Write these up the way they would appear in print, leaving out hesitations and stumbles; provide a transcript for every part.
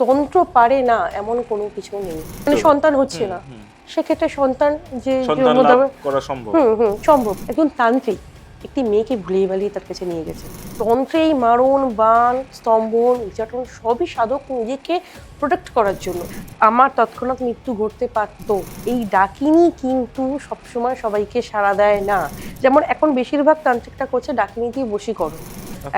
তন্ত্র পারে না এমন কোনো কিছু নেই, মানে সন্তান হচ্ছে না সেক্ষেত্রে সন্তান যে করা সম্ভব। সম্ভব। একজন তান্ত্রিক একটি মেয়েকে ভুলিয়ে বালিয়ে তার কাছে নিয়ে গেছে। তন্ত্রেই মারণ, বাণ, স্তম্ভন, উচ্চাটন সবই সাধক নিজেকে প্রোটেক্ট করার জন্য। আমার তৎক্ষণাৎ মৃত্যু ঘটতে পারতো, এই ডাকিনী কিন্তু সবসময় সবাইকে সাড়া দেয় না। যেমন এখন বেশিরভাগ তান্ত্রিকটা করছে ডাকিনী দিয়ে বশীকরণ,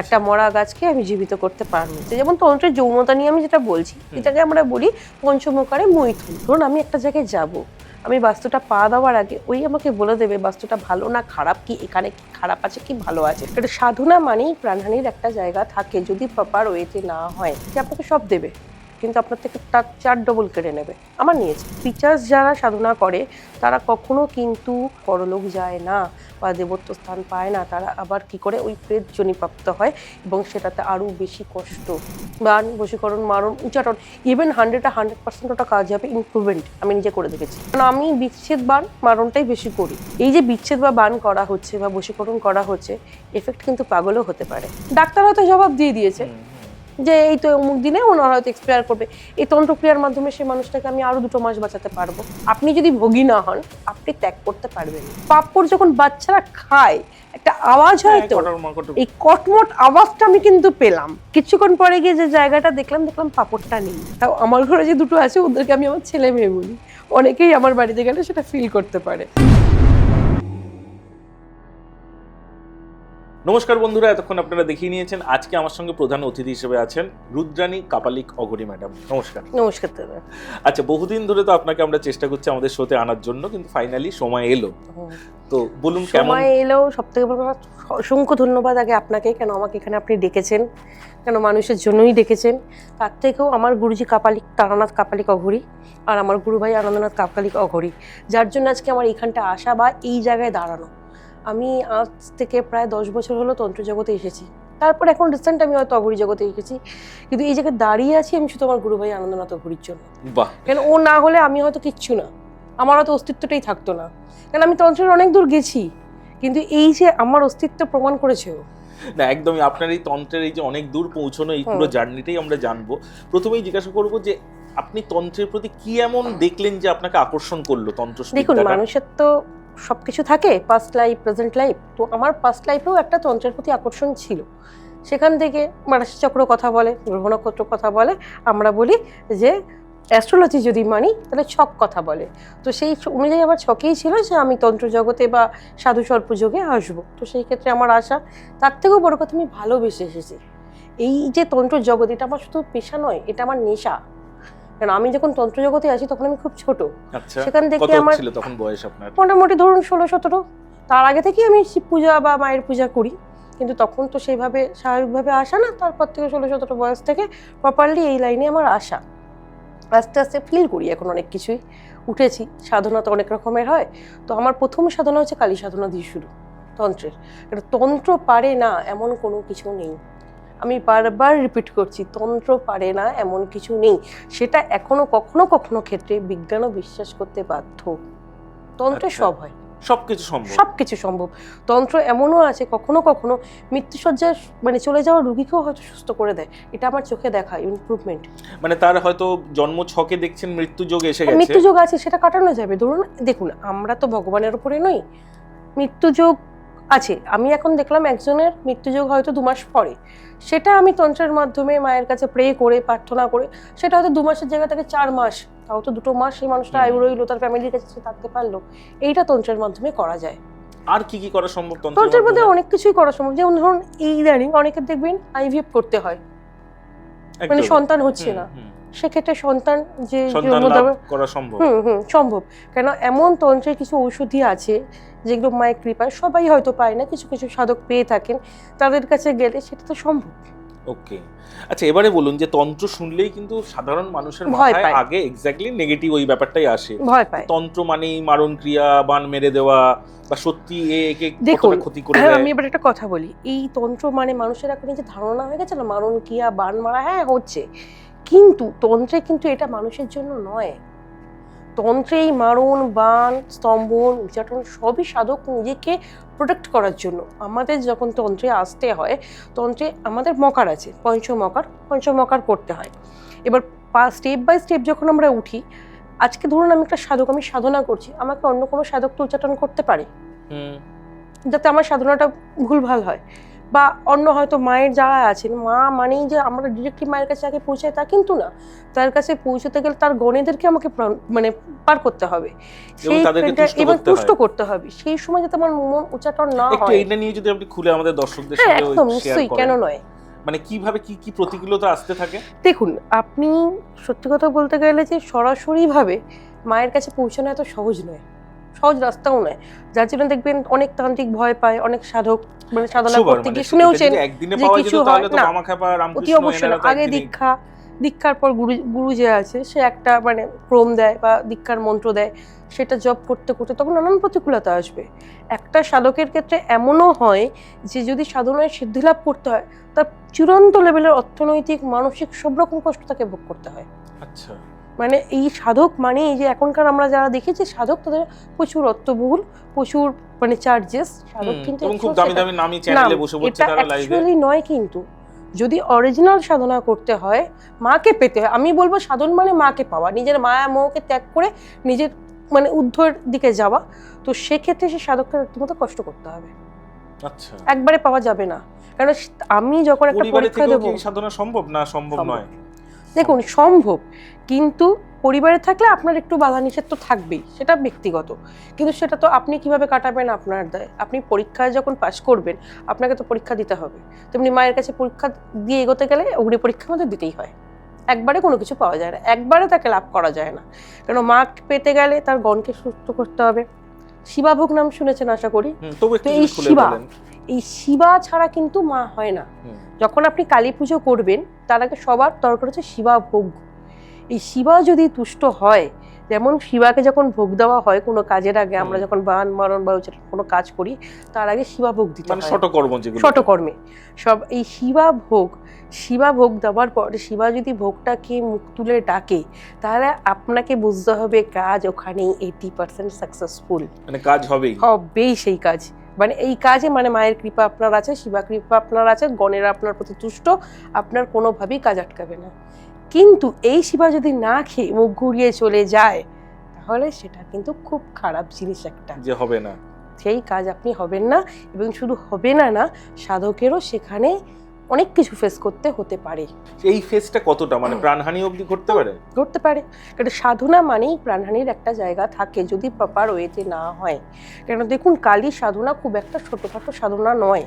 একটা মরা গাছকে আমি জীবিত করতে পারবো। যেমন তন্ত্রের যৌনতা নিয়ে আমি যেটা বলছি, এটাকে আমরা বলি পঞ্চমকারে মৈথুন। ধরুন আমি একটা জায়গায় যাব, আমি বাস্তুটা পা দেওয়ার আগে ওই আমাকে বলে দেবে বাস্তুটা ভালো না খারাপ, কি এখানে কি খারাপ আছে কি ভালো আছে। এটা সাধনা মানেই প্রাণহানির একটা জায়গা থাকে, যদি প্রপার ওয়েতে না হয় যে আপনাকে সব দেবে কিন্তু আপনার থেকে তার 4 ডবল কেড়ে নেবে। আমার নিয়েছে টিচার্স যারা সাধনা করে তারা কখনো কিন্তু পরলোক যায় না বা দেবত্ব স্থান পায় না, তারা আবার কি করে ওই প্রেত জনিপ্রাপ্ত হয় এবং সেটাতে আরও বেশি কষ্ট। বাণ, বশীকরণ, মারণ, উচ্চাটন, ইভেন 100% ওটা কাজ হবে ইমপ্রুভমেন্ট আমি নিজে করে দেখেছি। কারণ আমি বিচ্ছেদ বাণ মারণটাই বেশি করি। এই যে বিচ্ছেদ বা বাণ করা হচ্ছে বা বশীকরণ করা হচ্ছে, এফেক্ট কিন্তু পাগলও হতে পারে। ডাক্তার হয়তো জবাব দিয়ে দিয়েছে যে এই তো অমুক দিনে ওনার হয়তো এক্সপায়ার করবে, এই তন্ত্রক্রিয়ার মাধ্যমে সেই মানুষটাকে আমি আরো 2 মাস বাঁচাতে পারবো। আপনি যদি ভোগী না হন আপনি ত্যাগ করতে পারবেন। পাপড় যখন বাচ্চারা খায় একটা আওয়াজ হয় তো, এই কটমট আওয়াজটা আমি কিন্তু পেলাম। কিছুক্ষণ পরে গিয়ে যে জায়গাটা দেখলাম পাপড়টা নেই। তাও আমার ঘরে যে 2 আছে ওদেরকে আমি আমার ছেলে মেয়ে বলি, অনেকেই আমার বাড়িতে গেলে সেটা ফিল করতে পারে। নমস্কার বন্ধুরা, এতক্ষণ আপনারা দেখিয়ে নিয়েছেন। আজকে আমার সঙ্গে প্রধান অতিথি হিসেবে আছেন রুদ্রানী কাপালিক অঘরী ম্যাডাম। নমস্কার। নমস্কার দাদা। আচ্ছা, বহুদিন ধরে তো আপনাকে আমরা চেষ্টা করছি আমাদের শোতে আনার জন্য, কিন্তু ফাইনালি সময় এলো। তো বলুন কেমন সময় এলো। সবথেকে বড় কথা অসংখ্য ধন্যবাদ আগে আপনাকে, কেন আমাকে এখানে আপনি ডেকেছেন, কেন মানুষের জন্যই ডেকেছেন। তার থেকেও আমার গুরুজি কাপালিক তারানাথ কাপালিক অঘরী আর আমার গুরু ভাই আনন্দনাথ কাপালিক অঘরী, যার জন্য আজকে আমার এইখানটা আসা বা এই জায়গায় দাঁড়ানো। আমি আজ থেকে প্রায় 10 বছর হলো তন্ত্র জগতে এসেছি, তারপর এখন রিসেন্ট আমি হয়তো অঘরী জগতে এসেছি, কিন্তু এই জায়গায় দাঁড়িয়ে আছি আমি শুধু আমার গুরু ভাই আনন্দনাথ অঘরীর জন্য। কেন ও না হলে আমি হয়তো কিচ্ছু না, আমার হয়তো অস্তিত্বটাই থাকতো না। কারণ আমি তন্ত্রের অনেক দূর গেছি, কিন্তু এই যে আমার অস্তিত্ব প্রমাণ করেছে ও। না, একদমই আপনার এই তন্ত্রের এই যে অনেক দূর পৌঁছানো এই পুরো জার্নিটাই আমরা জানবো। প্রথমেই জিজ্ঞাসা করবো যে আপনি তন্ত্রের প্রতি কি এমন দেখলেন যে আপনাকে আকর্ষণ করলো তন্ত্র? দেখুন, মানুষের তো সবকিছু থাকে, পাস্ট লাইফ, প্রেজেন্ট লাইফ। তো আমার পাস্ট লাইফেও একটা তন্ত্রের প্রতি আকর্ষণ ছিল। সেখান থেকে রাশিচক্র কথা বলে, গ্রহ নক্ষত্র কথা বলে, আমরা বলি যে অ্যাস্ট্রোলজি যদি মানি তাহলে ছক কথা বলে। তো সেই অনুযায়ী আমার ছকেই ছিল যে আমি তন্ত্র জগতে বা সাধু সর্পযোগে আসবো। তো সেই ক্ষেত্রে আমার আশা, তার থেকেও বড় কথা আমি ভালোবেসে এসেছি। এই যে তন্ত্র জগৎ, এটা আমার শুধু পেশা নয়, এটা আমার নেশা। কারণ আমি যখন তন্ত্র জগতে আসি তখন আমি খুব ছোট। সেখান থেকে আমার তখন বয়স আপনার মোটামুটি ধরুন 16-17। তার আগে থেকেই আমি শিব পূজা বা মায়ের পূজা করি, কিন্তু তখন তো সেইভাবে স্বাভাবিকভাবে আসা না। তারপর থেকে 16-17 বয়স থেকে প্রপারলি এই লাইনে আমার আসা। আস্তে আস্তে ফিল করি এখন অনেক কিছুই উঠেছি। সাধনা তো অনেক রকমের হয়। তো আমার প্রথম সাধনা হচ্ছে কালী সাধনা দিয়ে শুরু তন্ত্রের। এটা তন্ত্র পারে না এমন কোনো কিছু নেই, আমি বারবার রিপিট করছি, তন্ত্র পারে না এমন কিছু নেই। সেটা এখনো কখনো কখনো ক্ষেত্রে বিজ্ঞানও বিশ্বাস করতে বাধ্য। তন্ত্রে সব হয়, সবকিছু সম্ভব। তন্ত্র এমনও আছে কখনো কখনো মৃত্যুসজ্জায় মানে চলে যাওয়া রোগীকেও হয়তো সুস্থ করে দেয়। এটা আমার চোখে দেখা ইমপ্রুভমেন্ট। মানে তার হয়তো জন্ম ছকে দেখছেন মৃত্যু যোগ এসে গেছে, মৃত্যু যোগ আছে, সেটা কাটানো যাবে। ধরুন দেখুন, আমরা তো ভগবানের উপরে নই, মৃত্যু যোগ আছে। আমি এখন দেখলাম একজনের মৃত্যুযোগ হয়তো 2 মাস পরে, সেটা আমি তন্ত্রের মাধ্যমে মায়ের কাছে প্রে করে প্রার্থনা করে সেটা হয়তো 2 মাসের জায়গা থেকে 4 মাস, তাও তো 2 মাস সেই মানুষটা আয়ু রইলো, তার ফ্যামিলির কাছে সে থাকতে পারলো। এইটা তন্ত্রের মাধ্যমে করা যায়। আর কি কি করা সম্ভব তন্ত্রের মধ্যে? অনেক কিছুই করা সম্ভব। যেমন ধরুন এই ইদানিং অনেকের দেখবেন আইভিএফ করতে হয়, মানে সন্তান হচ্ছে না, সেক্ষেত্রে সন্তান যে করা সম্ভব। সম্ভব। কেন এমন তন্ত্রের কিছু ঔষধি আছে যেগুলো মায়ের কৃপায় সবাই হয়তো পায় না, কিছু কিছু সাধক পেয়ে থাকেন, তাদের কাছে গেলে সেটা তো সম্ভব। ওকে, আচ্ছা এবারে বলুন যে তন্ত্র শুনলেই কিন্তু সাধারণ মানুষের মাথায় আগে এক্স্যাক্টলি নেগেটিভ ওই ব্যাপারটাই আসে, ভয় পায়। তন্ত্র মানেই মারণ ক্রিয়া, বান মেরে দেওয়া, বা সত্যি একে কতটা ক্ষতি করে দেয়। আমি এবার একটা কথা বলি, এই তন্ত্র মানে মানুষের এখন যে ধারণা হয়ে গেছে না মারণ ক্রিয়া, বান মারা, হ্যাঁ হচ্ছে, কিন্তু তন্ত্রে কিন্তু এটা মানুষের জন্য নয়। তন্ত্রেই মারণ, বাণ, স্তম্ভন, উচ্চাটন সবই সাধক নিজেকে প্রোটেক্ট করার জন্য। আমাদের যখন তন্ত্রে আসতে হয়, তন্ত্রে আমাদের মকার আছে, পঞ্চমকার করতে হয়। এবার স্টেপ বাই স্টেপ যখন আমরা উঠি, আজকে ধরুন আমি একটা সাধক, আমি সাধনা করছি, আমাকে অন্য কোনো সাধক তো উচ্চাটন করতে পারে, যাতে আমার সাধনাটা ভুলভাল হয়। বা অন্য হয়তো মায়ের যারা আছেন, মা মানেই যে আমরা ডিরেক্টলি মায়ের কাছে আগে পৌঁছাই তা কিন্তু না, তার কাছে পৌঁছতে গেলে তার গণেদেরকে আমাকে মানে পার করতে হবে, সেই এবং তুষ্ট করতে হবে। সেই সময় যাতে আমার মন উচ্চাটন না হয়, এটা নিয়ে যদি আপনি খুলে আমাদের দর্শকদের সাথে একদম নিশ্চয়ই, কেন নয়। মানে কিভাবে কি কি প্রতিকূলতা আসতে থাকে? দেখুন, আপনি সত্যি কথা বলতে গেলে যে সরাসরি ভাবে মায়ের কাছে পৌঁছানো এত সহজ নয়, সহজ রাস্তাও নয়। যার জন্য দেখবেন অনেক তান্ত্রিক ভয় পায়, অনেক সাধক মানে সাধনা করতে গিয়ে শুনেওছেন যে কিছু হয় না, অতি অবশ্যই না। আগে দীক্ষার পর গুরু যে আছে সে একটা মানে ক্রম দেয় বা দীক্ষার মন্ত্র দেয়, সেটা জপ করতে করতে তখন নানান প্রতিকূলতা আসবে। একটা সাধকের ক্ষেত্রে এমনও হয় যে যদি সাধনায় সিদ্ধি লাভ করতে হয়, তার চূড়ান্ত লেভেলের অর্থনৈতিক, মানসিক সব রকম কষ্ট তাকে ভোগ করতে হয়। আচ্ছা, মানে এই সাধক মানে এই যে এখনকার আমরা যারা দেখেছি সাধক, তাদের প্রচুর অর্থবহুল, প্রচুর মানে চার্জেস। সাধক কিন্তু খুব দামি দামি নামি চ্যানেলে বসে বসে তারা লাইভে, অ্যাকচুয়ালি নয়। কিন্তু যদি অরিজিনাল সাধনা করতে হয়, মাকে পেতে হয়, আমি বলবো সাধন মানে মাকে পাওয়া, নিজের মায়া মোহকে ত্যাগ করে নিজের মানে ঊর্ধ্বের দিকে যাওয়া। তো সেক্ষেত্রে সে সাধককে রীতিমতো কষ্ট করতে হবে। আচ্ছা, একবারে পাওয়া যাবে না। কারণ আমি যখন একটা পরীক্ষা দেব, সাধনা সম্ভব না, সম্ভব নয়। দেখুন সম্ভব, কিন্তু পরিবারে থাকলে আপনার একটু বাধা নিষেধ তো থাকবেই, সেটা ব্যক্তিগত। কিন্তু সেটা তো আপনি কিভাবে কাটাবেন আপনার দায়। আপনি পরীক্ষায় যখন পাশ করবেন, আপনাকে তো পরীক্ষা দিতে হবে। তেমনি মায়ের কাছে পরীক্ষা দিয়ে এগোতে গেলে অগ্নি পরীক্ষা আমাদের দিতেই হয়। একবারে কোনো কিছু পাওয়া যায় না, একবারে তাকে লাভ করা যায় না। কারণ মা পেতে গেলে তার গণকে সুস্থ করতে হবে। শিবাভোগ নাম শুনেছেন আশা করি। তো এই শিবা ছাড়া কিন্তু মা হয় না। যখন আপনি কালী পুজো করবেন, তার আগে সবার দরকার হচ্ছে শিবাভোগ। এই শিবা যদি তুষ্ট হয়, যেমন শিবাকে যখন ভোগ দেওয়া হয় কোনো কাজের আগে, আমরা যখন বান মারণ বা কোনো কাজ করি, তার আগে শিবা ভোগ দিতে হয়, শতকর্মে সব। এই শিবা ভোগ দেওয়ার পর শিবা যদি ভোগটাকে মুখ তুলে ডাকে, তাহলে আপনাকে বুঝতে হবে কাজ ওখানেই 80% সাকসেসফুল, মানে কাজ হবেই সেই কাজ। মানে এই কাজে মানে মায়ের কৃপা আপনার আছে, শিবা কৃপা আপনার আছে, গণেরা আপনার প্রতি তুষ্ট, আপনার কোনোভাবেই কাজ আটকাবে না। কিন্তু এই শিবা যদি না খেয়ে মুখ ঘুরিয়ে চলে যায়, তাহলে সেটা কিন্তু খুব খারাপ জিনিস একটা, যে হবে না, সেই কাজ আপনি হবেন না। এবং শুধু হবে না, সাধকেরও সেখানে অনেক কিছু ফেস করতে হতে পারে। এই ফেসটা কতটা মানে প্রাণহানি অবধি ঘটতে পারে? কারণ সাধনা মানেই প্রাণহানির একটা জায়গা থাকে যদি প্রপার ওয়েতে না হয়। কেন দেখুন, কালী সাধনা খুব একটা ছোটখাটো সাধনা নয়।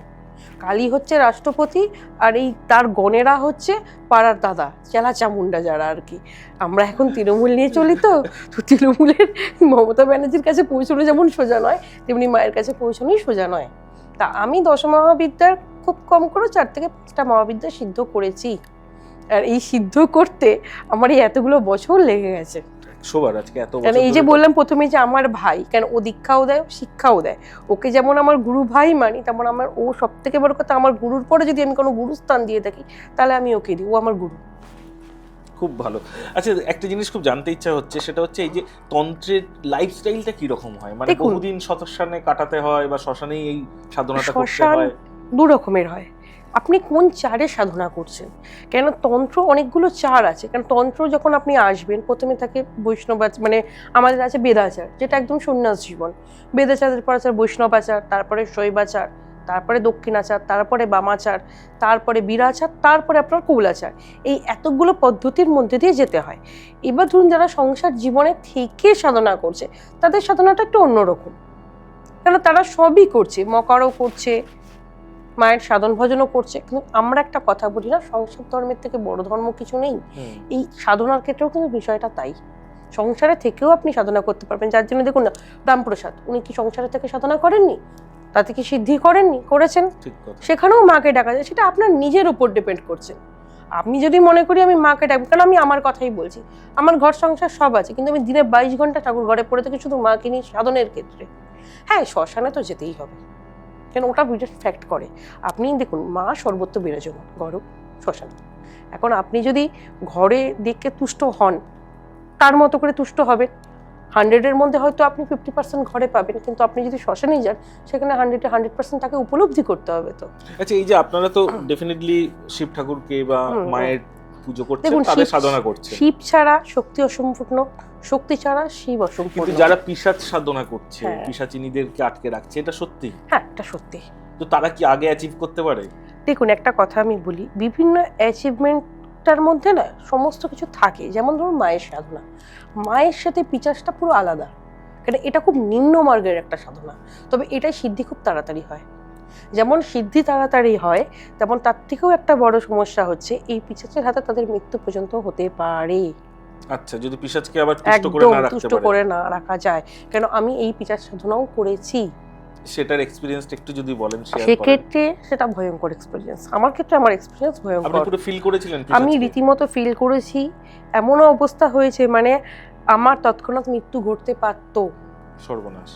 কালী হচ্ছে রাষ্ট্রপতি, আর এই তার গণেরা হচ্ছে পাড়ার দাদা, চেলা চামুন্ডা যারা আর কি। আমরা এখন তৃণমূল নিয়ে চলি, তো তৃণমূলের মমতা ব্যানার্জির কাছে পৌঁছানো যেমন সোজা নয়, তেমনি মায়ের কাছে পৌঁছানোই সোজা নয়। তা আমি 10 মহাবিদ্যার খুব কম করে 4 থেকে 5টা মহাবিদ্যা সিদ্ধ করেছি। আর এই সিদ্ধ করতে আমার এই এতগুলো বছর লেগে গেছে। এই যে বললাম প্রথমে যে আমার ভাই, কেন ও দীক্ষাও দেয়, শিক্ষাও দেয়। ওকে যেমন আমার গুরু ভাই মানি, তেমন আমার ও সব থেকে বড় কথা, আমার গুরুর পরে যদি আমি কোনো গুরুস্থান দিয়ে থাকি, তাহলে আমি ওকে দিই, ও আমার গুরু। খুব ভালো। আচ্ছা, একটা জিনিস খুব জানতে ইচ্ছা হচ্ছে, সেটা হচ্ছে এই যে তন্ত্রের লাইফস্টাইলটা কি রকম হয়? মানে বহুদিন শ্মশানে কাটাতে হয় বা শ্মশানেই এই সাধনাটা করতে হয়? 2 রকমের হয়। আপনি কোন চারে সাধনা করছেন। কেন তন্ত্র অনেকগুলো চার আছে। কারণ তন্ত্র যখন আপনি আসবেন, প্রথমে থাকে বৈষ্ণবাচার, মানে আমাদের আছে বেদাচার, যেটা একদম সন্ন্যাস জীবন। বেদাচারের পর আছে বৈষ্ণবাচার, তারপরে শৈবাচার, তারপরে দক্ষিণাচার, তারপরে বামাচার, তারপরে বীরাচার, তারপরে আপনার কৌলাচার। এই এতগুলো পদ্ধতির মধ্যে দিয়ে যেতে হয়। এবার ধরুন যারা সংসার জীবনে থেকে সাধনা করছে, তাদের সাধনাটা একটু অন্যরকম। কেন তারা সবই করছে, মকারও করছে, মায়ের সাধন ভজনও করছে। কিন্তু আমরা একটা কথা বলি না, সংসার ধর্মের থেকে বড় ধর্ম কিছু নেই। এই সাধনার ক্ষেত্রেও কিন্তু বিষয়টা তাই। সংসারে থেকেও আপনি সাধনা করতে পারবেন। যার জন্য দেখুন না, রামপ্রসাদ, উনি কি সংসারে থেকে সাধনা করেননি? তাতে কি সিদ্ধি করেননি? করেছেন। সেখানেও মাকে ডাকা যায়, সেটা আপনার নিজের উপর ডিপেন্ড করছে। আমি যদি মনে করি আমি মাকে ডাকবো, কারণ আমি আমার কথাই বলছি, আমার ঘর সংসার সব আছে, কিন্তু আমি দিনে 22 ঘন্টা ঠাকুর ঘরে পড়ে থাকি শুধু মাকে নিয়ে সাধনের ক্ষেত্রে। হ্যাঁ, শ্মশানে তো যেতেই হবে, কেন ওটা বিরাট ফ্যাক্ট করে। আপনি দেখুন, মা সর্বত্র বিরাজমান, ঘর শ্মশান। এখন আপনি যদি ঘরে দেখে তুষ্ট হন, তার মতো করে তুষ্ট হবেন। 100-এর মধ্যে হয়তো আপনি 50% ঘরে পাবেন, কিন্তু আপনি যদি শ্মশানে যান, সেখানে 100% তাকে উপলব্ধি করতে হবে। তো আচ্ছা, এই যে আপনারা তো ডেফিনেটলি শিব ঠাকুরকে বা মায়ের পুজো করছেন, তাদের সাধনা করছেন। শিব ছাড়া শক্তি অসম্পূর্ণ, শক্তি ছাড়া শিব অসম্পূর্ণ। কিন্তু যারা পিশাচ সাধনা করছে, পিশাচিনীদেরকে আটকে রাখছে, এটা সত্যি? হ্যাঁ, এটা সত্যি। তো তারা কি আগে অ্যাচিভ করতে পারে? দেখুন, একটা কথা আমি বলি, বিভিন্ন অ্যাচিভমেন্টটার মধ্যে না সমস্ত কিছু থাকে। যেমন ধরুন মায়ের সাধনা, মায়ের সাথে পিশাচটা পুরো আলাদা, কারণ এটা খুব নিম্নমার্গের একটা সাধনা। তবে এটাই সিদ্ধি খুব তাড়াতাড়ি হয়। যেমন সিদ্ধি তাড়াতাড়ি হয়, তেমন তার থেকেও একটা বড় সমস্যা হচ্ছে এই পিশাচের হাতে তাদের মৃত্যু পর্যন্ত হতে পারে। আচ্ছা, যদি পিশাচকে আবার তুষ্ট করে না রাখা যায়। কেন আমি এই পিশাচ সাধনাও করেছি, সেটার এক্সপেরিয়েন্সটা একটু যদি বলেন শেয়ার করেন। সেক্ষেত্রে সেটা ভয়ঙ্কর এক্সপেরিয়েন্স। আমার ক্ষেত্রে আমার এক্সপেরিয়েন্স ভয়ঙ্কর। আপনি পুরো ফিল করেছিলেন? আমি রীতিমতো ফিল করেছি। এমন অবস্থা হয়েছে মানে আমার তৎক্ষণাৎ মৃত্যু ঘটতে পারত। সর্বনাশ।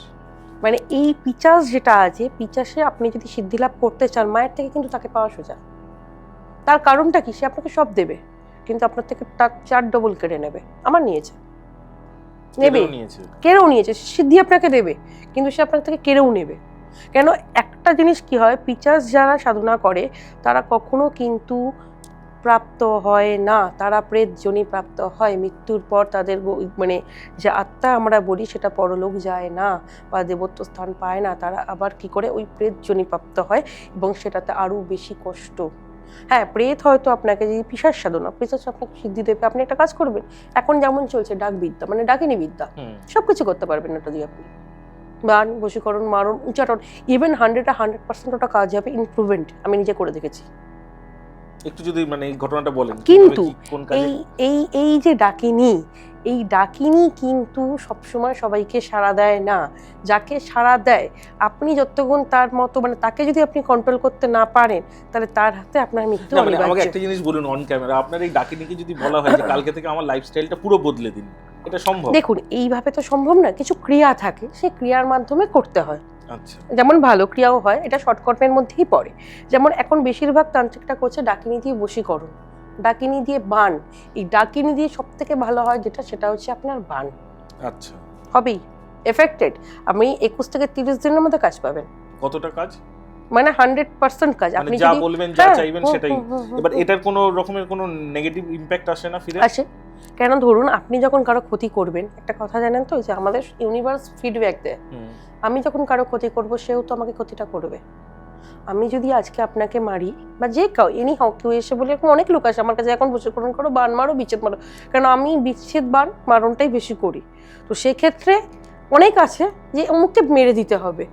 মানে এই পিশাচ যেটা আছে, পিশাচে আপনি যদি সিদ্ধি লাভ করতে চান, মায়ের থেকে কিন্তু তাকে পাওয়া সোজা। তার কারণটা কি? সে আপনাকে সব দেবে, কিন্তু আপনার থেকে তার 4 ডবল কেড়ে নেবে। আমার নিয়েছে, কেড়েও নিয়েছে। সিদ্ধি আপনাকে দেবে, কিন্তু সে আপনার থেকে কেড়েও নেবে। কেন? একটা জিনিস কি হয়, পিশাচ যারা সাধনা করে তারা কখনো কিন্তু প্রাপ্ত হয় না, তারা প্রেত যোনি প্রাপ্ত হয়। মৃত্যুর পর তাদের মানে যে আত্মা আমরা বলি সেটা পরলোক যায় না বা দেবত্ব স্থান পায় না, তারা আবার কি করে ওই প্রেত যোনি প্রাপ্ত হয়, এবং সেটাতে আরো বেশি কষ্ট। হ্যাঁ, প্রেত হয়তো আপনাকে যদি পিশাচ সাধনা, পিশাচ আপনাকে সিদ্ধি দেবে, আপনি একটা কাজ করবেন। এখন যেমন চলছে ডাক বিদ্যা, মানে ডাকিনী বিদ্যা, সবকিছু করতে পারবেন এটা দিয়ে আপনি। বান, বশীকরণ, মারণ, উচ্চারণ, ইভেন 100% ওটা কাজ হবে। ইমপ্রুভমেন্ট আমি নিজে করে দেখেছি। একটু যদি মানে এই ঘটনাটা বলেন। কিন্তু এই যে ডাকিনী, এই ডাকিনী কিন্তু সবসময় সবাইকে সাড়া দেয় না। যাকে সাড়া দেয়, আপনি যতক্ষণ তার মতো মানে তাকে যদি আপনি কন্ট্রোল করতে না পারেন, তাহলে তার হাতে আপনার মৃত্যু অনিবার্য। আমাকে একটা জিনিস বলুন অন ক্যামেরা, আপনার এই ডাকিনীকে যদি বলা হয় যে কালকে থেকে আমার লাইফস্টাইলটা পুরো বদলে দিন, এটা সম্ভব? দেখুন, এইভাবে তো সম্ভব না। কিছু ক্রিয়া থাকে, সেই ক্রিয়ার মাধ্যমে করতে হয়। আচ্ছা। যেমন ভালো ক্রিয়াও হয়, এটা শর্টকর্মের মধ্যেই পড়ে। যেমন এখন বেশিরভাগ তান্ত্রিকটা করছে ডাকিনী দিয়ে বশীকরণ, ডাকিনী দিয়ে বান। এই ডাকিনী দিয়ে সব থেকে ভালো হয় যেটা, সেটা হচ্ছে আপনার বান। আচ্ছা। হবেই এফেক্টেড। আপনি 21 থেকে 30 দিনের মধ্যে কাজ পাবেন। কতটা কাজ? মানে 100% কাজ। আপনি যা বলবেন, যা চাইবেন সেটাই। এবার এটার কোনো রকমের কোনো নেগেটিভ ইমপ্যাক্ট আসে না ফিরে? আসে। কেন? ধরুন আপনি যখন কারো ক্ষতি করবেন, একটা কথা জানেন তো, যে আমাদের ইউনিভার্স ফিডব্যাক দেয়। আমি যখন কারো ক্ষতি করব, সেও তো আমাকে ক্ষতিটা করবে। আমি যদি আজকে আপনাকে মারি, বা যে কেউ এনি হাউ, কেউ এসে বলে, এখন অনেক লোক আসে আমার কাছে, এখন বশীকরণ করো, বান মারো, বিচ্ছেদ মারো। কারণ আমি বিচ্ছেদ বান মারণটাই বেশি করি। তো সেক্ষেত্রে অনেক আছে যে অমুককে মেরে দিতে হবে।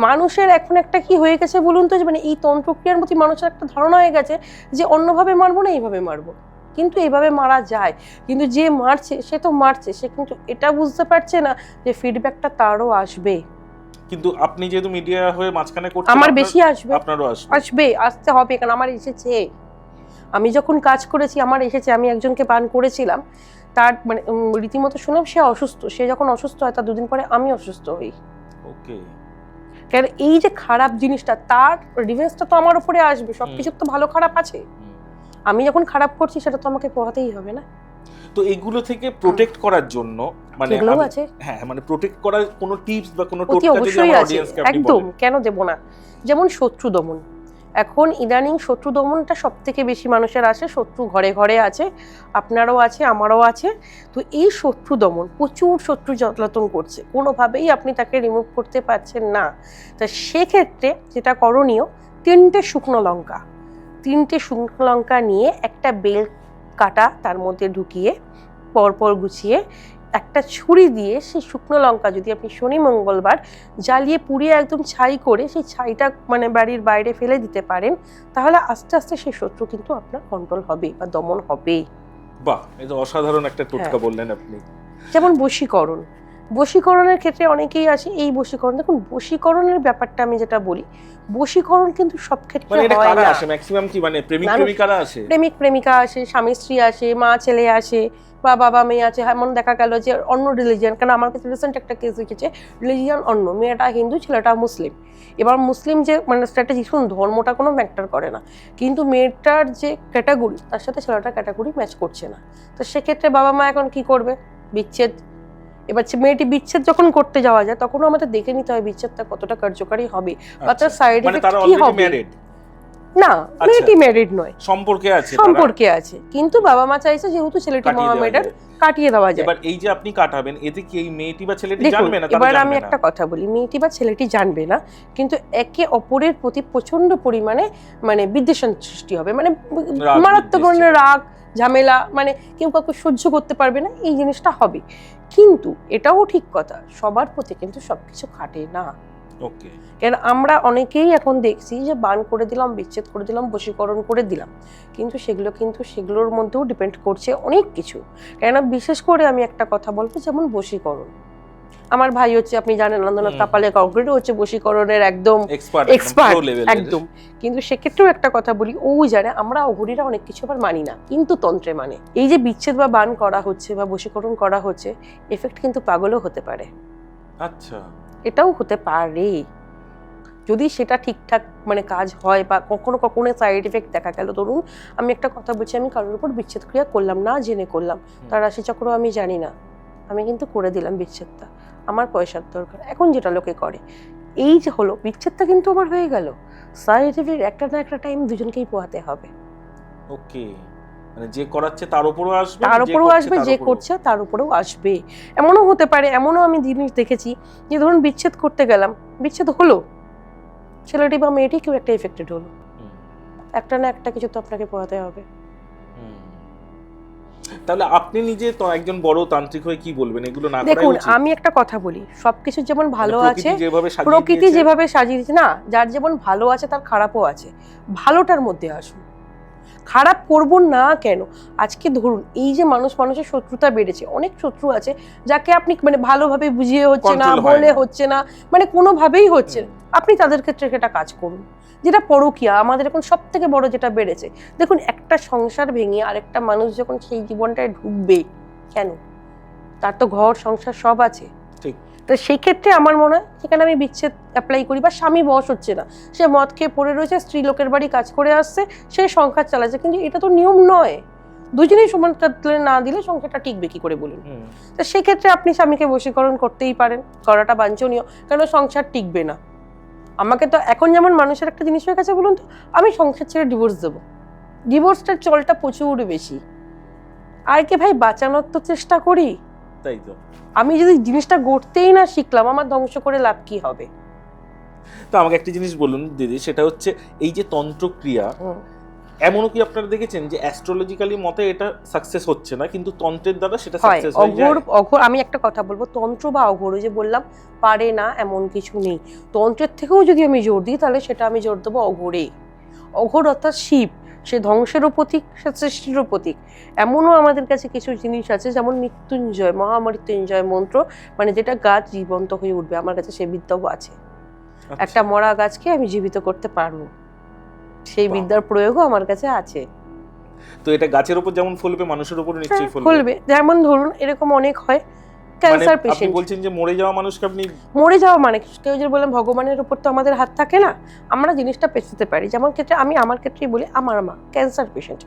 মানুষের এখন একটা কি হয়ে গেছে বলুন তো, মানে এই তন্ত্রক্রিয়ার প্রতি মানুষের একটা ধারণা হয়ে গেছে যে অন্যভাবে মারবো না, এইভাবে মারবো। কিন্তু এইভাবে মারা যায়, কিন্তু যে মারছে সে তো মারছে, সে কিন্তু এটা বুঝতে পারছে না যে ফিডব্যাকটা তারও আসবে। কিন্তু আপনি যেহেতু মিডিয়া হয়ে মাঝখানে করছেন, আমার বেশি আসবে, আপনারও আসতে হবে, কারণ আমার এসেছে। আমি যখন কাজ করেছি আমার এসেছে। আমি একজনকে বান করেছিলাম, তার মানে রীতিমতো শুনলাম সে অসুস্থ। সে যখন অসুস্থ হয়, তার 2 দিন পরে আমি অসুস্থ হই। ওকে। কারণ এই যে খারাপ জিনিসটা, তার রিভেন্সটা তো আমার উপরে আসবে। সবকিছু তো ভালো খারাপ আছে। আমি যখন খারাপ করছি, সেটা তো আমাকে পোহাতেই হবে না? তো এগুলো থেকে প্রোটেক্ট করার জন্য মানে হ্যাঁ, মানে প্রোটেক্ট করার কোনো টিপস বা কোনো টোটকা যদি আমার অডিয়েন্সকে আপনি বলেন? একদম, কেন দেব না। যেমন শত্রু দমন। এখন ইদানিং শত্রু দমনটা সবথেকে বেশি মানুষের আছে। শত্রু ঘরে ঘরে আছে, আপনারও আছে, আমারও আছে। তো এই শত্রু দমন, প্রচুর শত্রু জ্বালাতন করছে, কোনোভাবেই আপনি তাকে রিমুভ করতে পারছেন না। তা সেক্ষেত্রে যেটা করণীয়, 3টে শুকনো লঙ্কা নিয়ে একটা বেল কাটা তার মধ্যে ঢুকিয়ে পরপর গুছিয়ে একটা ছুরি দিয়ে সেই শুকনো লঙ্কা যদি আপনি শনি মঙ্গলবার জ্বালিয়ে পুড়িয়ে একদম ছাই করে সেই ছাইটা মানে বাড়ির বাইরে ফেলে দিতে পারেন, তাহলে আস্তে আস্তে সেই শত্রু কিন্তু আপনার কন্ট্রোল হবে বা দমন হবে। বাহ, এটা অসাধারণ একটা টোটকা বললেন আপনি। যেমন বশীকরণের ক্ষেত্রে অনেকেই আসে। এই বশীকরণ, দেখুন বশীকরণের ব্যাপারটা আমি যেটা বলি, বশীকরণ কিন্তু সব ক্ষেত্রে হয় না। কারা আসে ম্যাক্সিমাম? কি মানে প্রেমিক প্রেমিকারা আসে? প্রেমিক প্রেমিকা আসে, স্বামী স্ত্রী আসে, মা ছেলে আসে, বা বাবা মেয়ে আছে। এমন দেখা গেল যে অন্য রিলিজিয়ান, কারণ আমার কাছে রিসেন্ট একটা কেস দেখেছে, রিলিজিয়ান অন্য, মেয়েটা হিন্দু, ছেলেটা মুসলিম। এবার মুসলিম যে মানে স্ট্র্যাটেজি, শুনুন, ধর্মটা কোনো ম্যাটার করে না, কিন্তু মেয়েটার যে ক্যাটাগরি, তার সাথে ছেলেটার ক্যাটাগরি ম্যাচ করছে না। তো সেক্ষেত্রে বাবা মা এখন কি করবে? বিচ্ছেদ। এবার মেয়েটি বিচ্ছেদ যখন করতে যাওয়া যায়, তখনও আমাদের দেখে নিতে হয় বিচ্ছেদটা কতটা কার্যকারী হবে বা তার সাইড এফেক্ট কি হবে। না, মেয়েটি ম্যারিড নয়, সম্পর্কে আছে, কিন্তু বাবা মা চাইছে যেহেতু ছেলেটি মহামেডান কাটিয়ে দেওয়া যায়। এবার এই যে আপনি কাটাবেন, এতে কি এই মেয়েটি বা ছেলেটি জানবে না? এবার আমি একটা কথা বলি, মেয়েটি বা ছেলেটি জানবে না, কিন্তু একে অপরের প্রতি প্রচন্ড পরিমাণে মানে বিদ্বেষণ সৃষ্টি হবে, মানে মারাত্মক ধরনের রাগ ঝামেলা, মানে কেউ কাউকে সহ্য করতে পারবে না, এই জিনিসটা হবে। কিন্তু এটাও ঠিক কথা, সবার প্রতি কিন্তু সবকিছু খাটে না। ওকে, কেন আমরা অনেকেই এখন দেখছি যে বান করে দিলাম, বিচ্ছেদ করে দিলাম, বশীকরণ করে দিলাম, কিন্তু সেগুলোর মধ্যেও ডিপেন্ড করছে অনেক কিছু। কেন বিশেষ করে আমি একটা কথা বলবো, যেমন বশীকরণ, আমার ভাই হচ্ছে, আপনি জানেন, নন্দনাথ কাপালে কংক্রিট হচ্ছে বশীকরণের একদম এক্সপার্ট একদম। কিন্তু সেক্ষেত্রেও একটা কথা বলি, ও জানে আমরা অঘরীরা অনেক কিছু আবার মানি না, কিন্তু তন্ত্রে মানে এই যে বিচ্ছেদ বা বান করা হচ্ছে বা বশীকরণ করা হচ্ছে, এফেক্ট কিন্তু পাগলও হতে পারে। আচ্ছা, এটাও হতে পারে যদি সেটা ঠিকঠাক মানে কাজ হয়, বা কখনো কখনো সাইড এফেক্ট দেখা গেল। ধরুন আমি একটা কথা বলছি, আমি কারোর উপর বিচ্ছেদ ক্রিয়া করলাম না, জেনে করলাম, তার রাশিচক্র আমি জানি না, আমি কিন্তু করে দিলাম বিচ্ছেদটা, আমার পয়সার দরকার, এখন যেটা লোকে করে, এই যে হলো বিচ্ছেদটা কিন্তু আমার হয়ে গেল, সাইড এফেক্ট একটা না একটা টাইম দুজনকেই পোহাতে হবে। ওকে, মানে যে করাচ্ছে তার উপরও আসবে, যে করছে তার উপরেও আসবে। এমনও হতে পারে, এমনও আমি জিনিস দেখেছি যে ধরুন বিচ্ছেদ করতে গেলাম, বিচ্ছেদ হলো, ছেলেটি বা মেয়েটি কেউ একটা এফেক্টেড হলো, একটা না একটা কিছু তো আপনাকে পোহাতে হবে। তাহলে আপনি নিজে তো একজন বড় তান্ত্রিক হয়ে কি বলবেন এগুলো না করাই উচিত? দেখুন আমি একটা কথা বলি, সবকিছু যেমন ভালো আছে, প্রকৃতি যেভাবে সাজিয়ে দিয়েছে না, যার যেমন ভালো আছে তার খারাপও আছে, ভালোটার মধ্যে আসুন, খারাপ করব না কেন? আজকে ধরুন এই যে মানুষের শত্রুতা বেড়েছে, অনেক শত্রু আছে যাকে আপনি মানে ভালোভাবে বুঝিয়ে হচ্ছে না, বলে হচ্ছে না, মানে কোনোভাবেই হচ্ছে না, আপনি তাদের ক্ষেত্রে সেটা কাজ করুন। যেটা পরকীয়া আমাদের এখন সব থেকে বড় যেটা বেড়েছে, দেখুন একটা সংসার ভেঙে আরেকটা মানুষ যখন সেই জীবনটায় ঢুকবে, কেন? তার তো ঘর সংসার সব আছে, তো সেই ক্ষেত্রে আমার মনে হয় সেখানে আমি বিচ্ছেদ অ্যাপ্লাই করি। বা স্বামী বশ হচ্ছে না, সে মদ খেয়ে পড়ে রয়েছে, স্ত্রী লোকের বাড়ি কাজ করে আসছে, সে সংসার চালাচ্ছে, কিন্তু এটা তো নিয়ম নয়, দুজনেই সমান না দিলে সংসারটা টিকবে কি করে বলুন? তো সেক্ষেত্রে আপনি স্বামীকে বশীকরণ করতেই পারেন, করাটা বাঞ্ছনীয়, কেন সংসার টিকবে না। আমাকে তো এখন যেমন মানুষের একটা জিনিস হয়ে গেছে, বলুন তো, আমি সংসার ছেড়ে ডিভোর্স দেবো, ডিভোর্সটার চলটা প্রচুর বেশি, আর কে ভাই বাঁচানোর তো চেষ্টা করি, তাই তো। আমি যদি জিনিসটা গড়তেই না শিখলাম, আমার ধ্বংস করে লাভ কি হবে? তো আমাকে একটা জিনিস বলুন দিদি, সেটা হচ্ছে এই যে তন্ত্রক্রিয়া, এমনও কি আপনারা দেখেছেন যে অ্যাস্ট্রোলজিক্যালি মতে এটা সাকসেস হচ্ছে না, কিন্তু তন্ত্রের দ্বারা সেটা সাকসেস হয়ে যায়? অঘোর আমি একটা কথা বলবো, তন্ত্র বা অঘোর যে বললাম পারে না এমন কিছু নেই, তন্ত্রের থেকেও যদি আমি জোর দিই তাহলে সেটা আমি জোর দেবো অঘোরে। অঘোর অর্থাৎ শিব, সে ধ্বংসেরও প্রতীক, সে সৃষ্টিরও প্রতীক। এমনও আমাদের কাছে কিছু জিনিস আছে, যেমন মৃত্যুঞ্জয়, মহামৃত্যুঞ্জয় মন্ত্র, মানে যেটা গাছ জীবন্ত হয়ে উঠবে, আমার কাছে সেই বিদ্যাও আছে। একটা মরা গাছকে আমি জীবিত করতে পারবো, সেই বিদ্যার প্রয়োগও আমার কাছে আছে। তো এটা গাছের উপর যেমন ফলবে, মানুষের উপর নিশ্চয়ই ফলবে। যেমন ধরুন এরকম অনেক হয় ক্যান্সার পেশেন্ট, আপনি বলছেন যে মরে যাওয়া মানুষকে আপনি মরে যাওয়া মানে কেউ যে বললাম ভগবানের উপর তো আমাদের হাত থাকে না, আমরা জিনিসটা পেছতে পারি। যেমন ক্ষেত্রে আমি আমার ক্ষেত্রেই বলি, আমার মা ক্যান্সার পেশেন্ট,